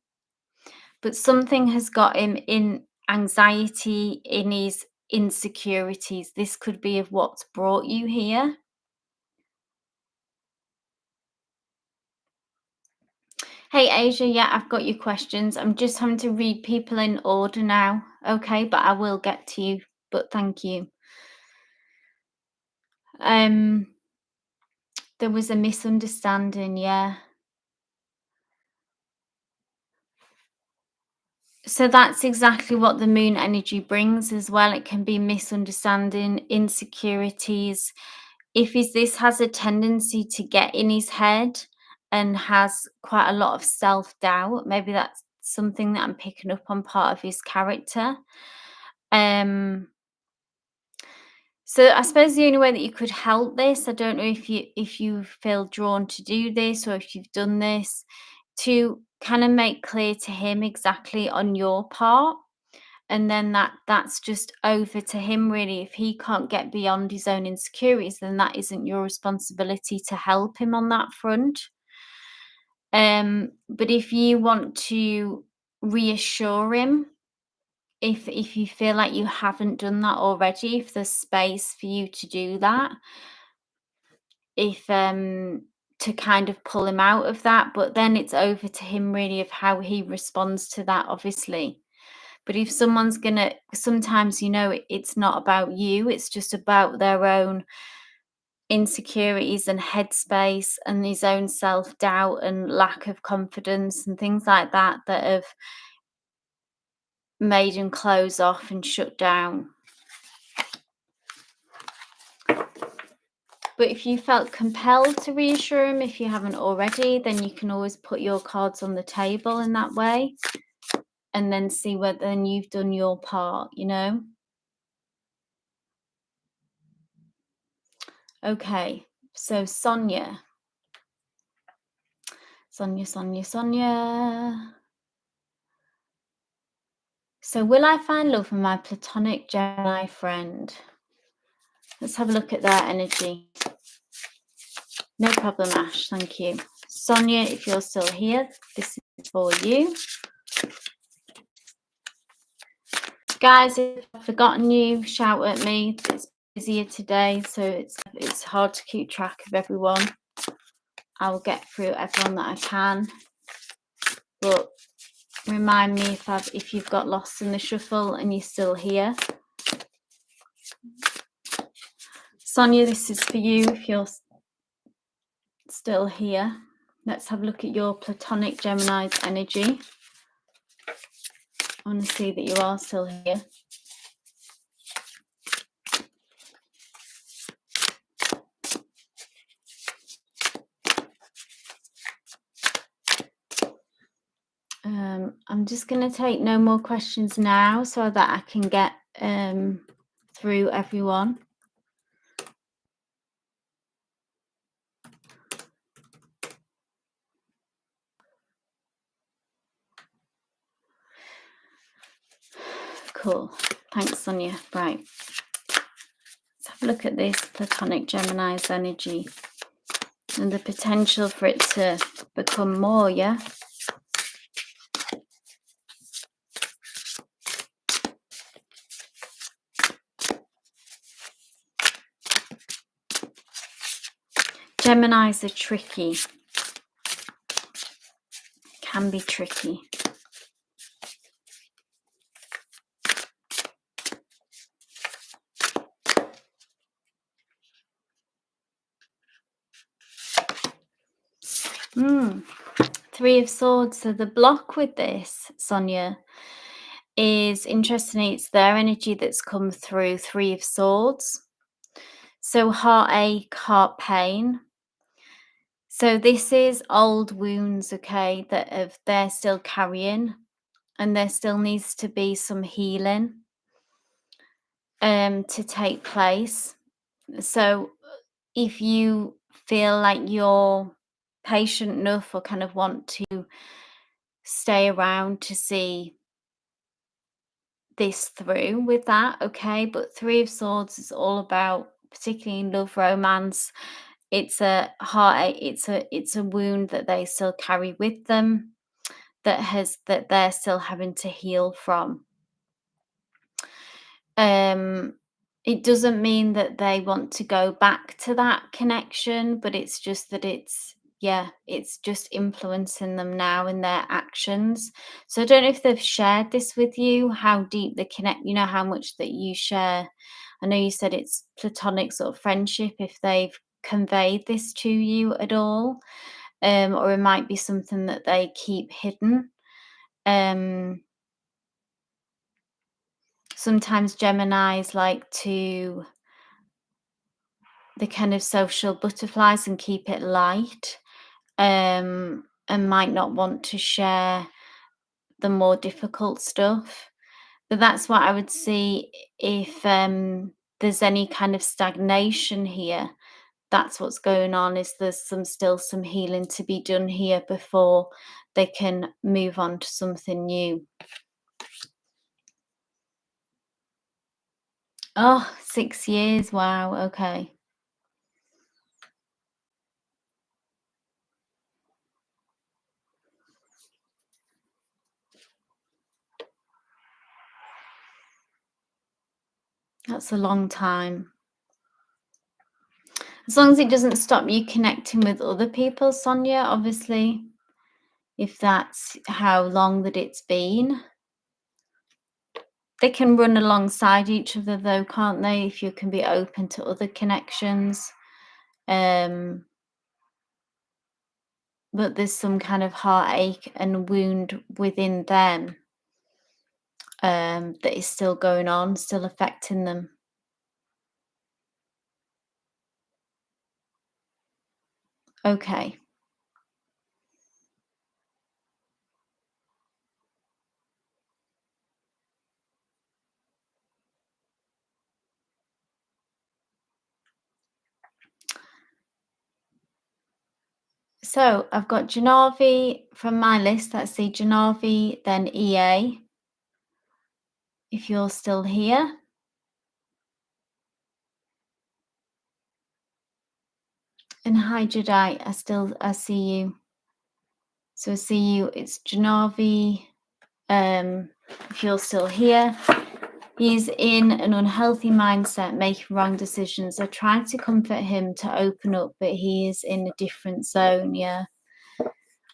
But something has got him in anxiety, in his insecurities. This could be of what's brought you here. Hey, Asia, yeah, I've got your questions. I'm just having to read people in order now. Okay, but I will get to you. But thank you. There was a misunderstanding, yeah. So that's exactly what the moon energy brings as well. It can be misunderstanding, insecurities. If this has a tendency to get in his head and has quite a lot of self-doubt, maybe that's something that I'm picking up on part of his character. So I suppose the only way that you could help this, I don't know if you feel drawn to do this or if you've done this, to kind of make clear to him exactly on your part, and then that's just over to him really. If he can't get beyond his own insecurities, then that isn't your responsibility to help him on that front. But if you want to reassure him, if you feel like you haven't done that already, if there's space for you to do that, if to kind of pull him out of that, but then it's over to him really of how he responds to that, obviously. But if someone's gonna, sometimes, it's not about you, it's just about their own insecurities and headspace and his own self-doubt and lack of confidence and things like that that have made him close off and shut down. But if you felt compelled to reassure him, if you haven't already, then you can always put your cards on the table in that way and then see whether then you've done your part, Okay, so Sonia. So will I find love from my platonic Gemini friend? Let's have a look at their energy. No problem, Ash. Thank you. Sonia, if you're still here, this is for you. Guys, if I've forgotten you, shout at me. It's busier today, so it's hard to keep track of everyone. I will get through everyone that I can. But remind me if you've got lost in the shuffle and you're still here. Sonia, this is for you if you're still here. Let's have a look at your platonic Gemini's energy. I want to see that you are still here. I'm just going to take no more questions now so that I can get through everyone. Cool. Thanks, Sonia. Right. Let's have a look at this platonic Gemini's energy and the potential for it to become more, yeah? Geminis are tricky. Can be tricky. Three of Swords. So the block with this, Sonia, is interesting. It's their energy that's come through. Three of Swords. So heartache, heart pain. So this is old wounds, okay, that they're still carrying, and there still needs to be some healing to take place. So if you feel like you're patient enough or kind of want to stay around to see this through with that, okay, but Three of Swords is all about, particularly in love, romance, it's a heartache, it's a wound that they still carry with them that they're still having to heal from. It doesn't mean that they want to go back to that connection, but it's just that it's just influencing them now in their actions. So I don't know if they've shared this with you, how deep the connect, how much that you share. I know you said it's platonic sort of friendship, if they've conveyed this to you at all, or it might be something that they keep hidden. Sometimes Geminis like to the kind of social butterflies and keep it light, and might not want to share the more difficult stuff. But that's what I would see if there's any kind of stagnation here. That's what's going on, is there's still some healing to be done here before they can move on to something new. Oh, 6 years. Wow. Okay. That's a long time. As long as it doesn't stop you connecting with other people, Sonia, obviously, if that's how long that it's been. They can run alongside each other though, can't they? If you can be open to other connections. But there's some kind of heartache and wound within them that is still going on, still affecting them. Okay. So I've got Janavi from my list. Let's see, Janavi, then EA, if you're still here. And hi, Jedi. I see you. So I see you. It's Janavi. If you're still here, he's in an unhealthy mindset, making wrong decisions. They're trying to comfort him to open up, but he is in a different zone. Yeah.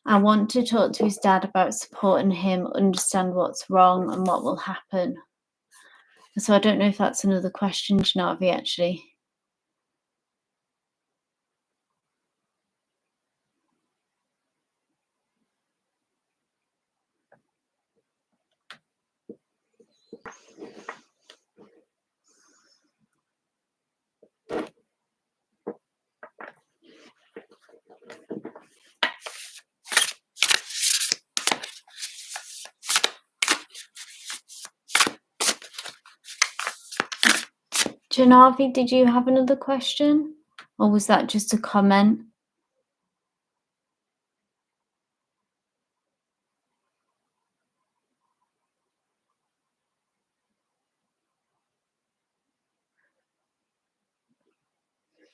I want to talk to his dad about supporting him, understand what's wrong and what will happen. So I don't know if that's another question, Janavi, actually. Janavi, did you have another question? Or was that just a comment?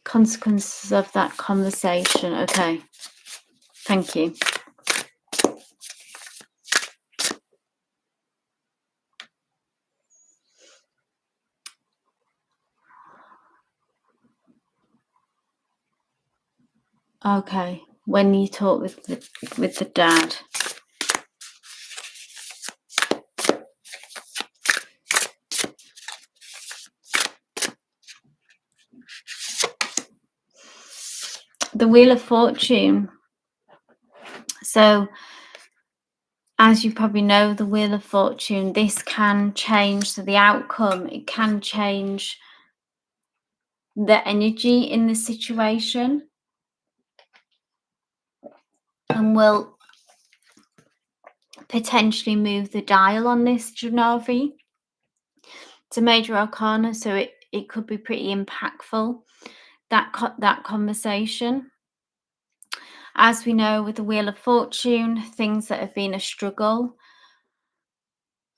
Consequences of that conversation. Okay. Thank you. Okay. When you talk with the dad. The Wheel of Fortune. So, as you probably know, the Wheel of Fortune, this can change the outcome. It can change the energy in the situation and will potentially move the dial on this, Janavi. It's a major arcana, so it could be pretty impactful, that conversation. As we know, with the Wheel of Fortune, things that have been a struggle,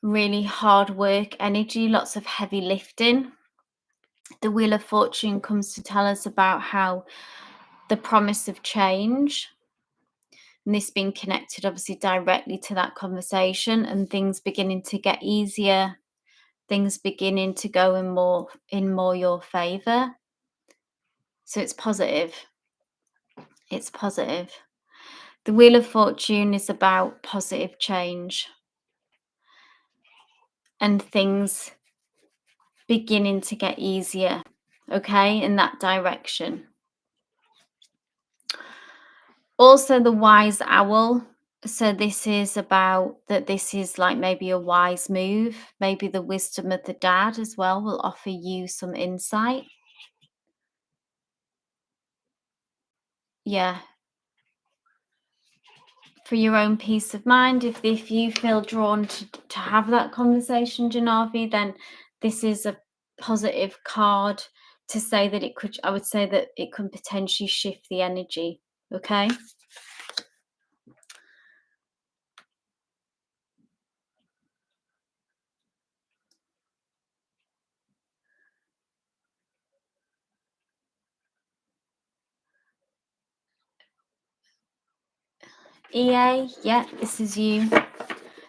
really hard work energy, lots of heavy lifting. The Wheel of Fortune comes to tell us about how the promise of change, and this being connected obviously directly to that conversation, and things beginning to get easier, things beginning to go in more your favor. So it's positive. It's positive. The Wheel of Fortune is about positive change and things beginning to get easier, okay, in that direction. Also, the Wise Owl. So this is about that this is like maybe a wise move. Maybe the wisdom of the dad as well will offer you some insight. Yeah. For your own peace of mind, if you feel drawn to have that conversation, Janavi, then this is a positive card to say that I would say that it could potentially shift the energy. Okay. EA, yeah, this is you.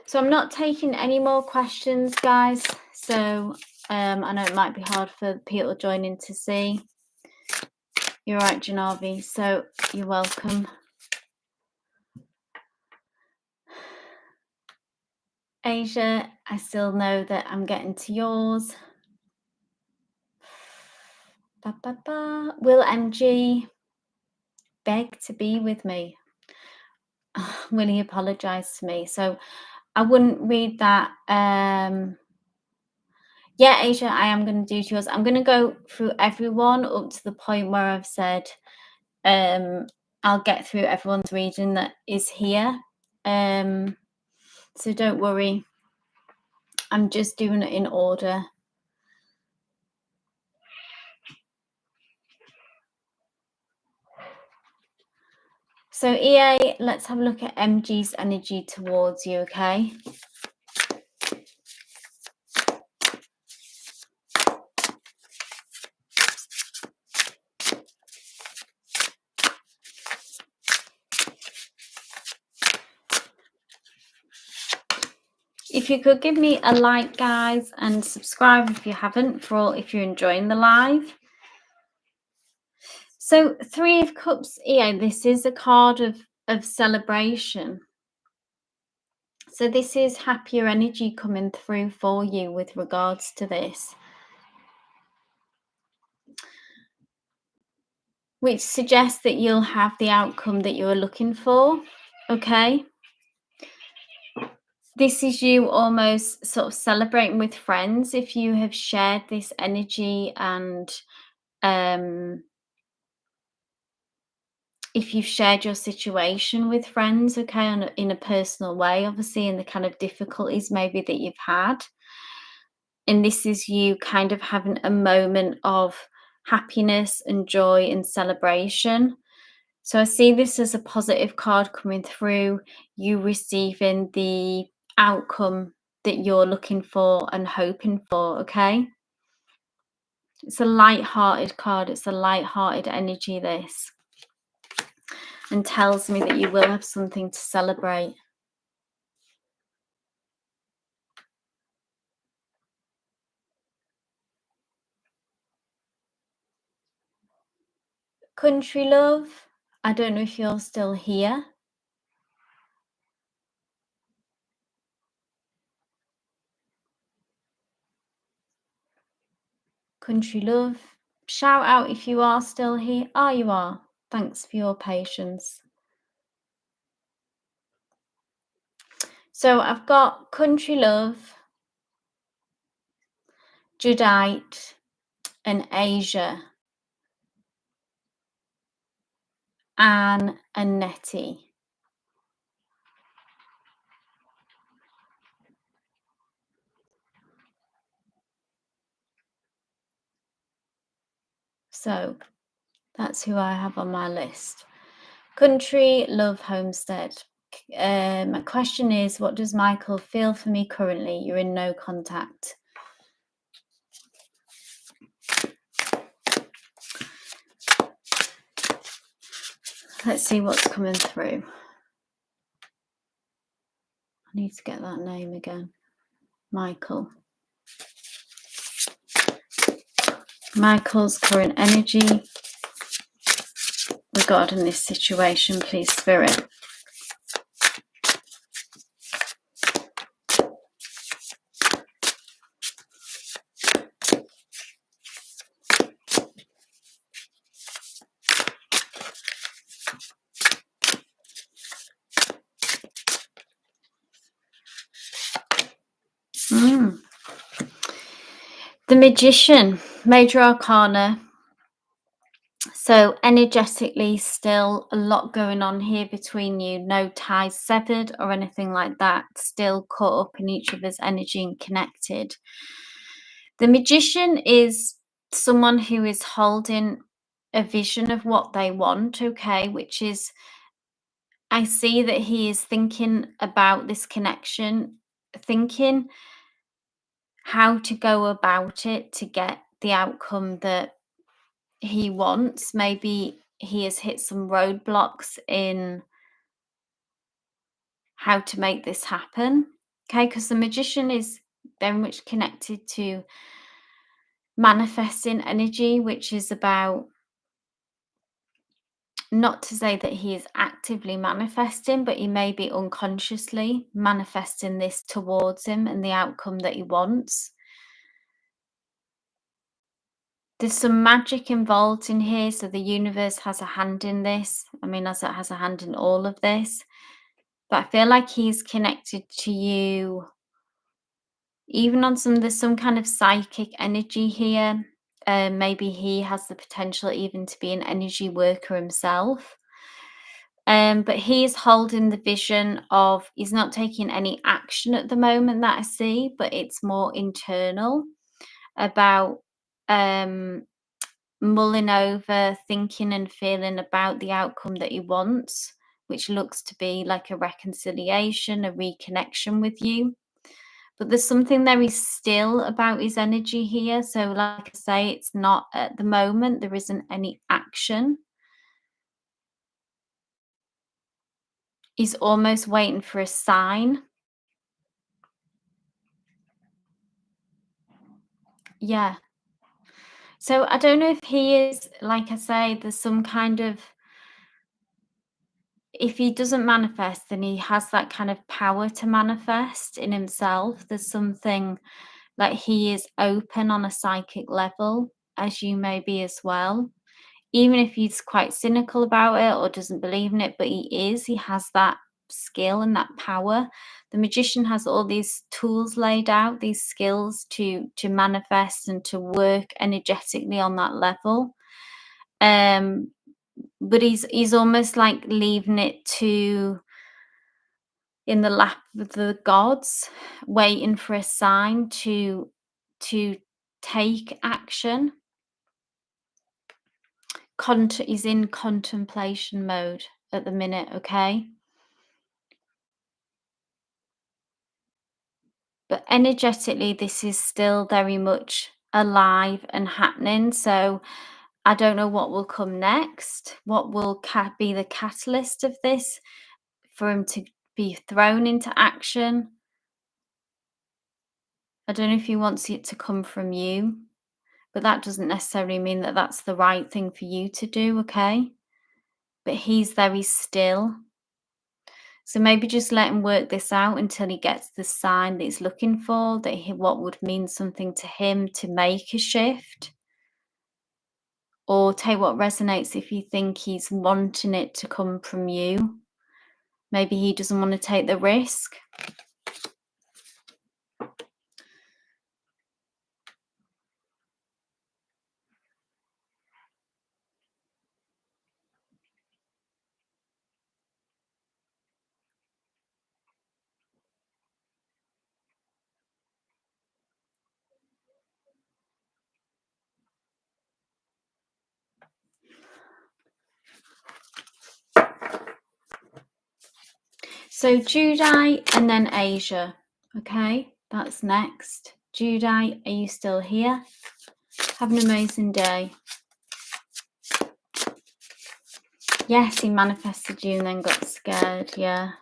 So I'm not taking any more questions, guys. So I know it might be hard for people joining to see. You're right, Janavi. So you're welcome. Asia, I still know that I'm getting to yours. Will MG beg to be with me? Will he apologise to me? So I wouldn't read that. Yeah, Asia, I am going to do yours. I'm going to go through everyone up to the point where I've said I'll get through everyone's reading that is here. So don't worry. I'm just doing it in order. So EA, let's have a look at MG's energy towards you, okay? If you could give me a like, guys, and subscribe if you haven't, if you're enjoying the live. So 3 of Cups, EA, this is a card of celebration. So this is happier energy coming through for you with regards to this, which suggests that you'll have the outcome that you're looking for, okay? This is you almost sort of celebrating with friends if you have shared this energy, and if you've shared your situation with friends, okay, in a personal way, obviously, and the kind of difficulties maybe that you've had. And this is you kind of having a moment of happiness and joy and celebration. So I see this as a positive card coming through, you receiving the outcome that you're looking for and hoping for, okay? It's a light-hearted card. It's a light-hearted energy, this. And tells me that you will have something to celebrate. Country love, I don't know if you're still here. Country love, shout out if you are still here. Ah, you are. Thanks for your patience. So I've got country love, Jadeite, and Asia, Anne and Nettie. So that's who I have on my list. Country, love, homestead. My question is, what does Michael feel for me currently? You're in no contact. Let's see what's coming through. I need to get that name again. Michael. Michael's current energy regarding this situation, please, Spirit. The Magician, Major Arcana. So energetically, still a lot going on here between you. No ties severed or anything like that. Still caught up in each other's energy and connected. The Magician is someone who is holding a vision of what they want, okay, which is, I see that he is thinking about this connection, thinking how to go about it to get the outcome that he wants. Maybe he has hit some roadblocks in how to make this happen. Okay, because the magician is very much connected to manifesting energy, which is about, not to say that he is actively manifesting, but he may be unconsciously manifesting this towards him and the outcome that he wants. There's some magic involved in here, so the universe has a hand in this. I mean, as it has a hand in all of this. But I feel like he's connected to you, even on there's some kind of psychic energy here. Maybe he has the potential even to be an energy worker himself. But he's holding the vision of, he's not taking any action at the moment that I see, but it's more internal about um mulling over, thinking and feeling about the outcome that he wants, which looks to be like a reconciliation, a reconnection with you. But there's something very still about his energy here. So, like I say, it's not at the moment, there isn't any action. He's almost waiting for a sign. Yeah. So I don't know if he is, like I say, there's some kind of, if he doesn't manifest, then he has that kind of power to manifest in himself. There's something like he is open on a psychic level, as you may be as well. Even if he's quite cynical about it or doesn't believe in it, but he has that skill and that power. The magician has all these tools laid out, these skills to manifest and to work energetically on that level. Um, but he's almost like leaving it to in the lap of the gods, waiting for a sign to take action. He's in contemplation mode at the minute, okay? But energetically, this is still very much alive and happening. So I don't know what will come next. What will be the catalyst of this for him to be thrown into action? I don't know if he wants it to come from you, but that doesn't necessarily mean that that's the right thing for you to do, okay? But he's very still. So maybe just let him work this out until he gets the sign that he's looking for, what would mean something to him to make a shift. Or take what resonates if you think he's wanting it to come from you. Maybe he doesn't want to take the risk. So Judai and then Asia. Okay, that's next. Judai, are you still here? Have an amazing day. Yes, he manifested you and then got scared. Yeah.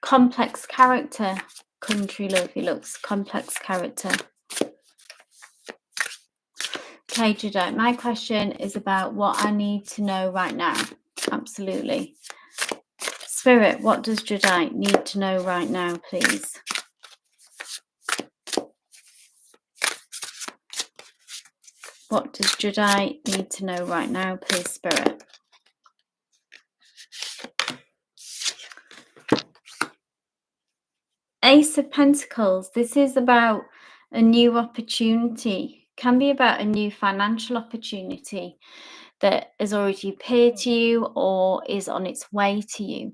Complex character. Country love, he looks complex character. Okay, Judai, my question is about what I need to know right now. Absolutely. Spirit, what does Judai need to know right now, please? What does Judai need to know right now, please, Spirit? Ace of Pentacles. This is about a new opportunity. Can be about a new financial opportunity that has already appeared to you or is on its way to you.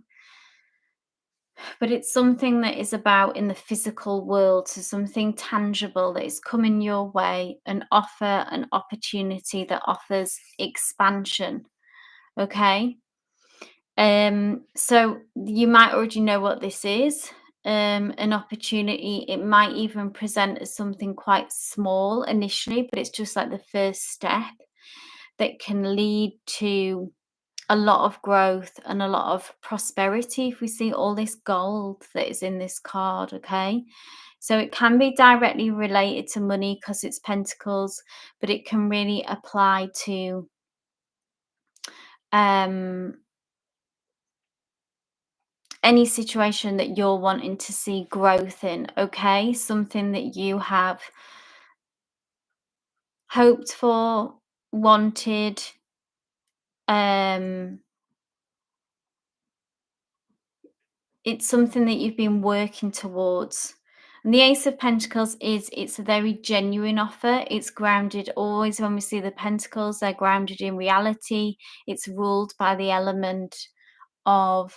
But it's something that is about in the physical world, so something tangible that is coming your way, an offer, an opportunity that offers expansion. Okay. So you might already know what this is. an opportunity. It might even present as something quite small initially, but it's just like the first step that can lead to a lot of growth and a lot of prosperity. If we see all this gold that is in this card, okay? So it can be directly related to money because it's pentacles, but it can really apply to um any situation that you're wanting to see growth in, okay? Something that you have hoped for, wanted, um, it's something that you've been working towards. And the Ace of Pentacles it's a very genuine offer. It's grounded always when we see the pentacles, they're grounded in reality. It's ruled by the element of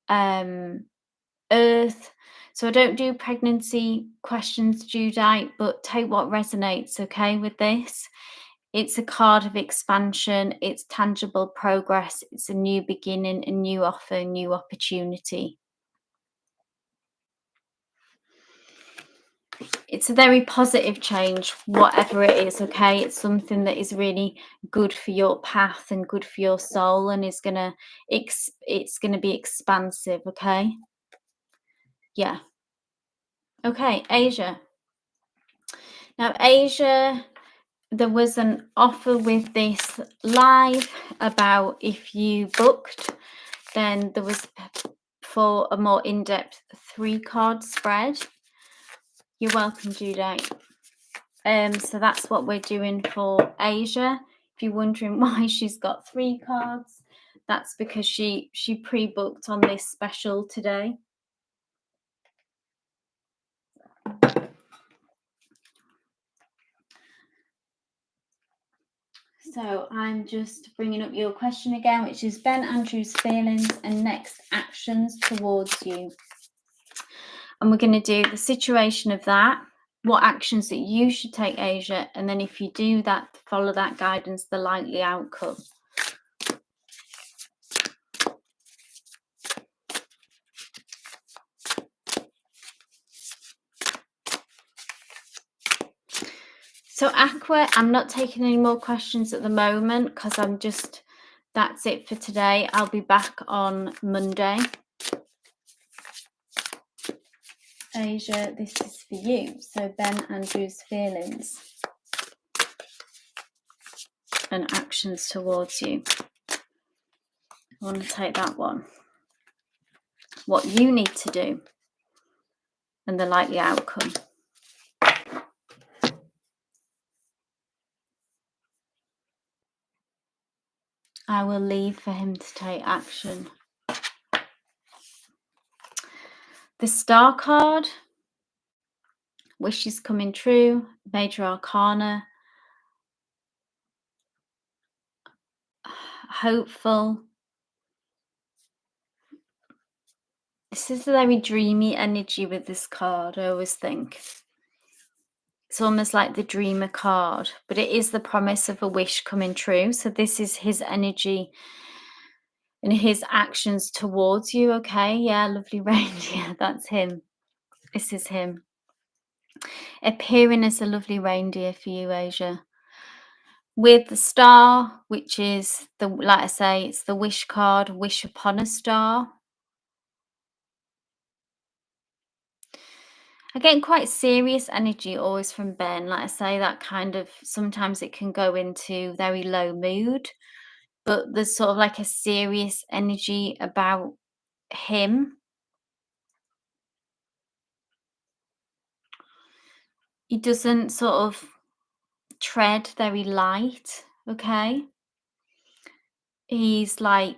um earth. So I don't do pregnancy questions, Judite, but take what resonates, okay, with this. It's a card of expansion, it's tangible progress, it's a new beginning, a new offer, a new opportunity. It's a very positive change, whatever it is, okay? It's something that is really good for your path and good for your soul and is gonna it's gonna be expansive, okay? Yeah. Okay, Asia. Now, Asia, there was an offer with this live about if you booked, then there was for a more in-depth 3-card spread. You're welcome, Judite. So that's what we're doing for Asia. If you're wondering why she's got 3 cards, that's because she pre-booked on this special today. So I'm just bringing up your question again, which is Ben Andrews' feelings and next actions towards you. And we're going to do the situation of that, what actions that you should take, Asia, and then if you do that, follow that guidance, the likely outcome. So Aqua, I'm not taking any more questions at the moment because that's it for today. I'll be back on Monday. Asia, this is for you. So Ben Andrews' feelings and actions towards you. I want to take that one. What you need to do and the likely outcome. I will leave for him to take action. The Star card, wishes coming true, Major Arcana, hopeful. This is a very dreamy energy with this card, I always think. It's almost like the dreamer card, but it is the promise of a wish coming true. So this is his energy and his actions towards you, okay? Yeah, lovely reindeer, that's him. This is him. Appearing as a lovely reindeer for you, Asia. With the star, which is like I say, it's the wish card, wish upon a star. I get quite serious energy always from Ben. Like I say, that kind of sometimes it can go into very low mood, but there's sort of like a serious energy about him. He doesn't sort of tread very light, okay? He's like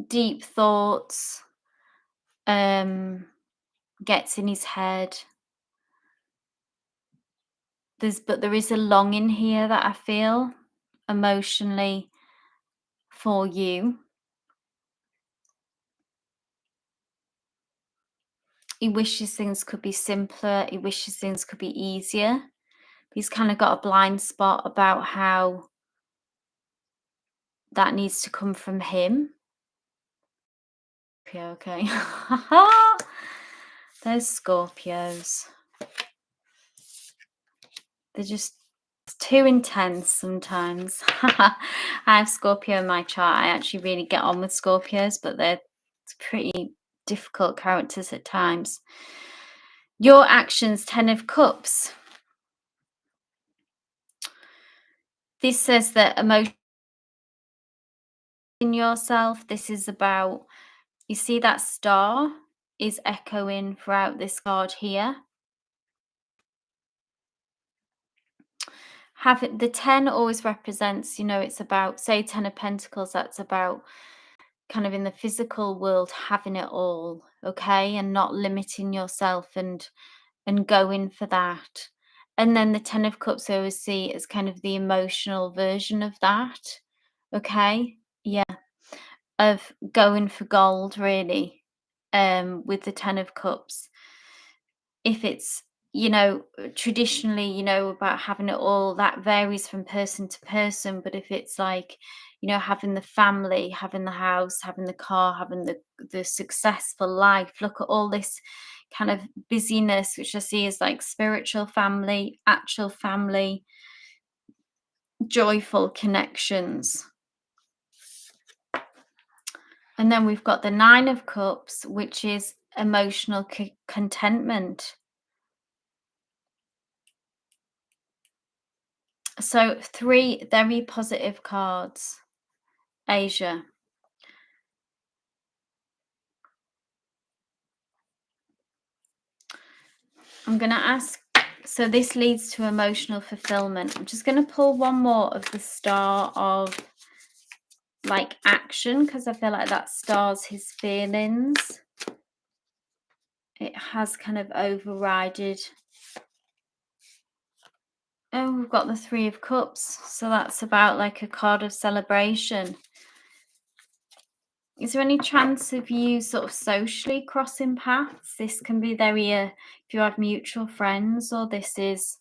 deep thoughts, gets in his head. But there is a longing here that I feel emotionally for you. He wishes things could be simpler. He wishes things could be easier. He's kind of got a blind spot about how that needs to come from him. Okay. Those Scorpios. They're just too intense sometimes. I have Scorpio in my chart. I actually really get on with Scorpios, but they're pretty difficult characters at times. Your actions, 10 of Cups. This says that emotion in yourself. This is about, you see that star is echoing throughout this card here. Have it, the 10 always represents, it's about, say 10 of Pentacles, that's about kind of in the physical world having it all, okay, and not limiting yourself and going for that. And then the 10 of Cups I always see as kind of the emotional version of that, okay, yeah, of going for gold really, with the 10 of Cups. If it's, traditionally, about having it all, that varies from person to person. But if it's like, having the family, having the house, having the car, having the successful life, look at all this kind of busyness, which I see as like spiritual family, actual family, joyful connections. And then we've got the 9 of Cups, which is emotional contentment. So 3 very positive cards, Asia. I'm going to ask, so this leads to emotional fulfillment. I'm just going to pull one more of the star of like action, because I feel like that stars his feelings. It has kind of overrided. Oh, we've got the 3 of Cups. So that's about like a card of celebration. Is there any chance of you sort of socially crossing paths? This can be very, if you have mutual friends, or this is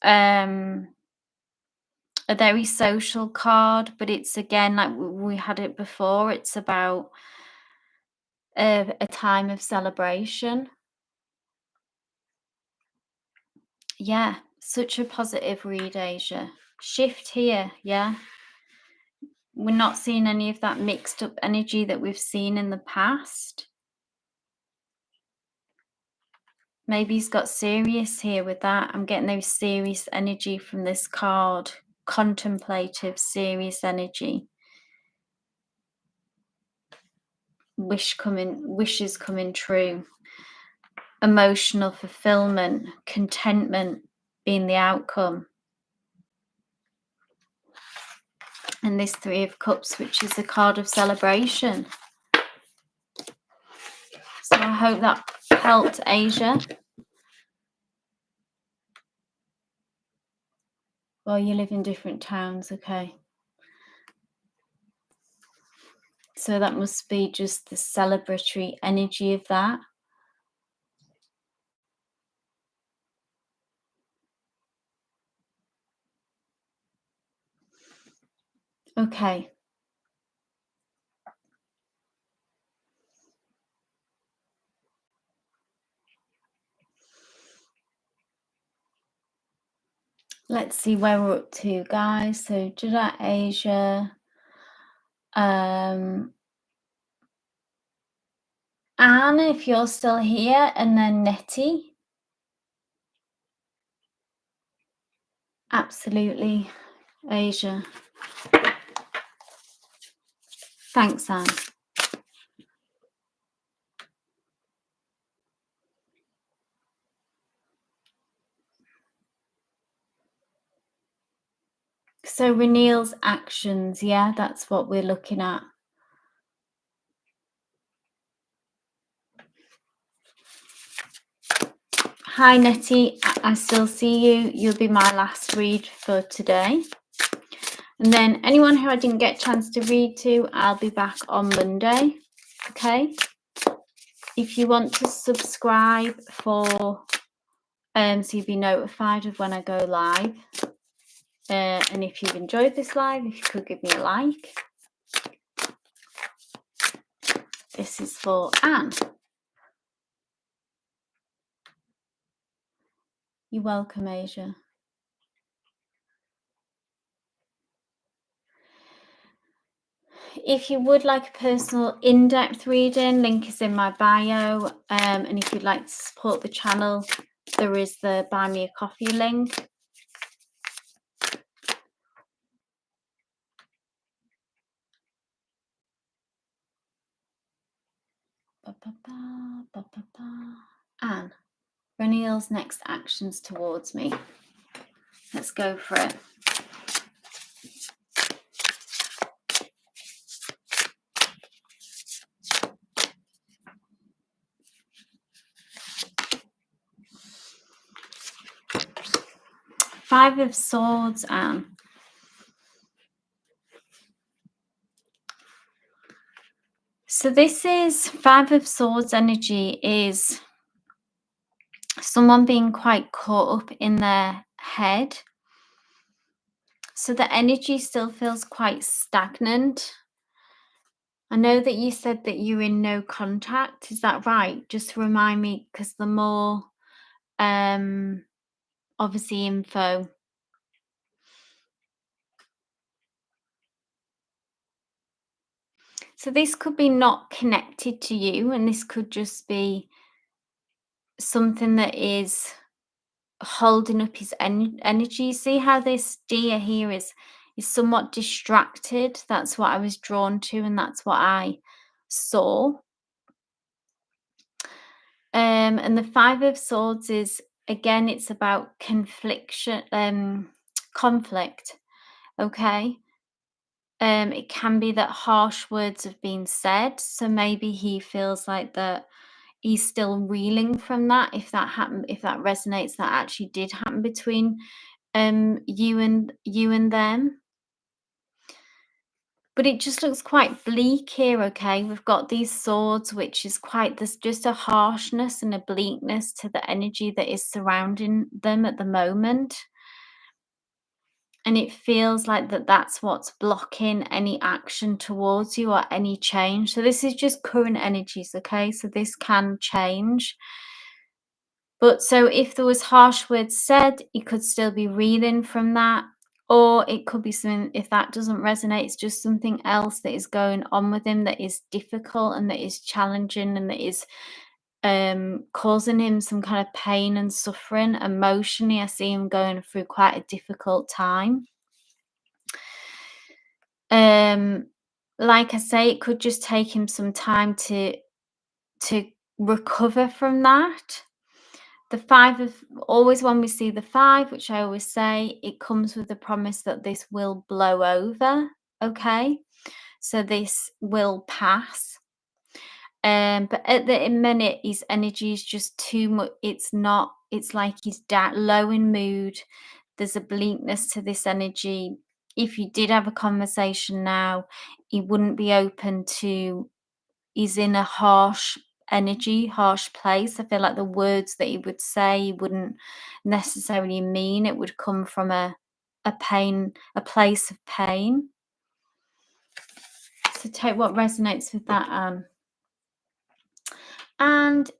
a very social card, but it's again, like we had it before, it's about a time of celebration. Yeah, such a positive read, Asia. Shift here, yeah. We're not seeing any of that mixed up energy that we've seen in the past. Maybe he's got serious here with that. I'm getting those serious energy from this card. Contemplative, serious energy. Wishes coming true. Emotional fulfillment, contentment being the outcome. And this 3 of Cups, which is a card of celebration. So I hope that helped, Asia. Well, you live in different towns, okay. So that must be just the celebratory energy of that. Okay. Let's see where we're up to, guys. So Jeddah, Asia. Anne, if you're still here, and then Nettie. Absolutely, Asia. Thanks, Anne. So Renil's actions, yeah, that's what we're looking at. Hi, Nettie. I still see you. You'll be my last read for today. And then anyone who I didn't get a chance to read to, I'll be back on Monday. Okay. If you want to subscribe so you'll be notified of when I go live. And if you've enjoyed this live, if you could give me a like. This is for Anne. You're welcome, Asia. If you would like a personal in-depth reading, link is in my bio. And if you'd like to support the channel, there is the Buy Me a Coffee link. Anne, Reniel's next actions towards me. Let's go for it. Five of Swords, Anne. So this is Five of Swords energy is someone being quite caught up in their head. So the energy still feels quite stagnant. I know that you said that you're in no contact. Is that right? Just remind me, because the more obviously info. So this could be not connected to you, and this could just be something that is holding up his energy. See how this deer here is somewhat distracted. That's what I was drawn to, and that's what I saw. And the Five of Swords is, again, it's about conflict. Okay. It can be that harsh words have been said, so maybe he feels like that he's still reeling from that. If that happened, if that resonates, that actually did happen between you and them. But it just looks quite bleak here. Okay, we've got these swords, which is quite, there's just a harshness and a bleakness to the energy that is surrounding them at the moment. And it feels like that's what's blocking any action towards you or any change. So this is just current energies, okay? So this can change. But so if there was harsh words said, you could still be reeling from that. Or it could be something, if that doesn't resonate, it's just something else that is going on with him that is difficult and that is challenging and that is causing him some kind of pain and suffering. Emotionally, I see him going through quite a difficult time. Like I say, it could just take him some time to recover from that. The five of, always when we see the five, which I always say, it comes with the promise that this will blow over. Okay, so this will pass. But at the minute, his energy is just too much. It's not. It's like he's low in mood. There's a bleakness to this energy. If you did have a conversation now, he wouldn't be open to. He's in a harsh energy, harsh place. I feel like the words that he would say he wouldn't necessarily mean. It would come from a pain, a place of pain. So take what resonates with that, Anne. And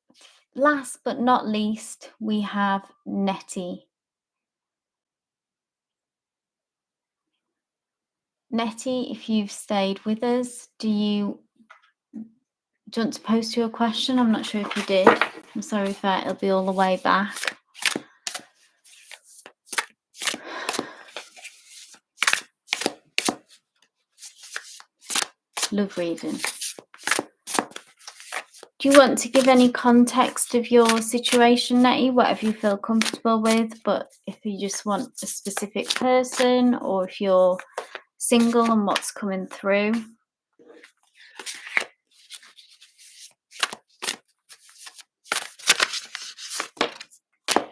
last but not least, we have Nettie. Nettie, if you've stayed with us, do you want to post your question? I'm not sure if you did. I'm sorry if it'll be all the way back. Love reading. Do you want to give any context of your situation, Nettie? Whatever you feel comfortable with, but if you just want a specific person or if you're single and what's coming through.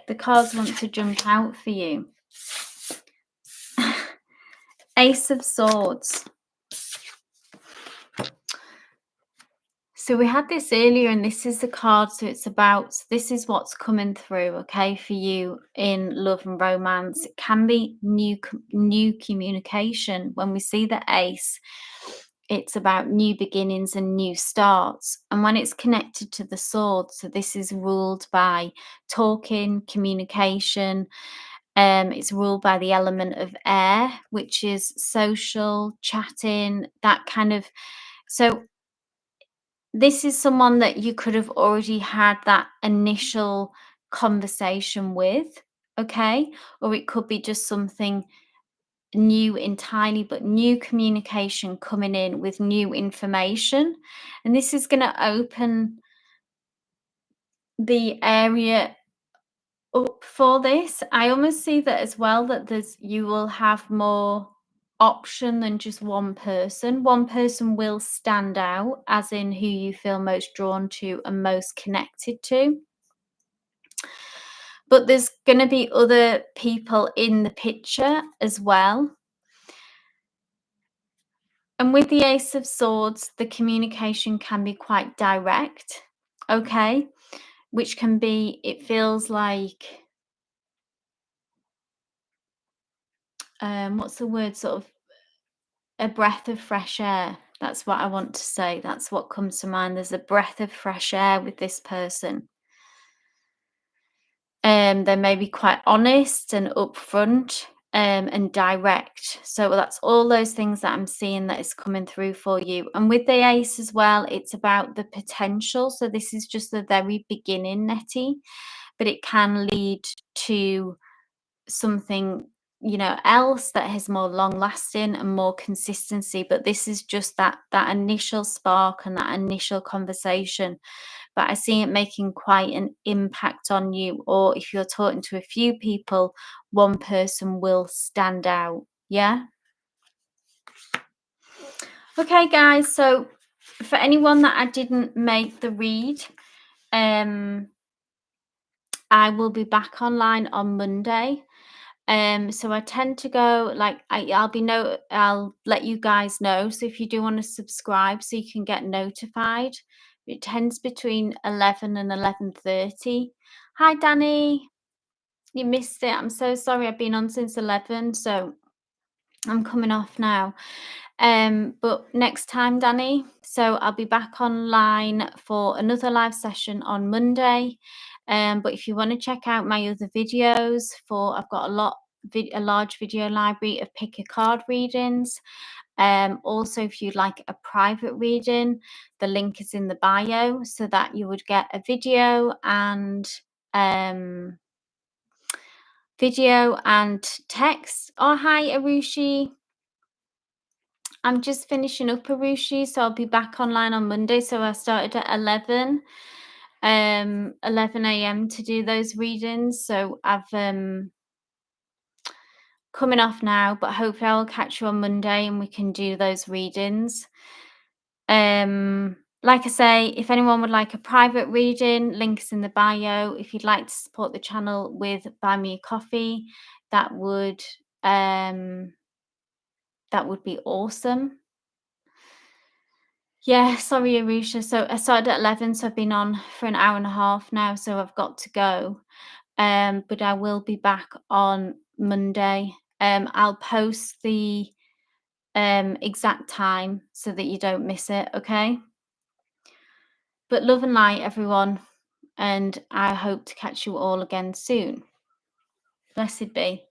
The cards want to jump out for you. Ace of Swords. So we had this earlier, and this is the card. So it's about, this is what's coming through, okay, for you in love and romance. It can be new communication. When we see the ace, it's about new beginnings and new starts. And when it's connected to the sword, so this is ruled by talking, communication. It's ruled by the element of air, which is social, chatting, that kind of. So this is someone that you could have already had that initial conversation with, okay? Or it could be just something new entirely, but new communication coming in with new information. And this is going to open the area up for this. I almost see that as well, that you will have more option than just one person. One person will stand out, as in who you feel most drawn to and most connected to. But there's going to be other people in the picture as well. And with the Ace of Swords, the communication can be quite direct, okay? Which can be, it feels like, what's the word, sort of a breath of fresh air. That's what I want to say. That's what comes to mind. There's a breath of fresh air with this person. They may be quite honest and upfront, and direct. So that's all those things that I'm seeing that is coming through for you. And with the ace as well, it's about the potential. So this is just the very beginning, Nettie, but it can lead to something, else that has more long lasting and more consistency. But this is just that initial spark and that initial conversation. But I see it making quite an impact on you. Or if you're talking to a few people, one person will stand out. Yeah. Okay, guys. So for anyone that I didn't make the read, I will be back online on Monday. So I tend to go, like, I'll let you guys know. So if you do want to subscribe so you can get notified, it tends between 11 and 11:30. Hi Danny, you missed it. I'm so sorry. I've been on since 11, so I'm coming off now. But next time, Danny. So I'll be back online for another live session on Monday. But if you want to check out my other videos, I've got a large video library of pick a card readings. Also, if you'd like a private reading, the link is in the bio, so that you would get a video and text. Oh, hi Arushi. I'm just finishing up, Arushi, so I'll be back online on Monday. So I started at 11 a.m. to do those readings. So I've coming off now, but hopefully I'll catch you on Monday and we can do those readings. Like I say, if anyone would like a private reading, links in the bio. If you'd like to support the channel with Buy Me a Coffee, that would be awesome. Yeah, sorry, Arusha. So I started at 11, so I've been on for an hour and a half now, so I've got to go. But I will be back on Monday. I'll post the exact time so that you don't miss it, okay? But love and light, everyone, and I hope to catch you all again soon. Blessed be.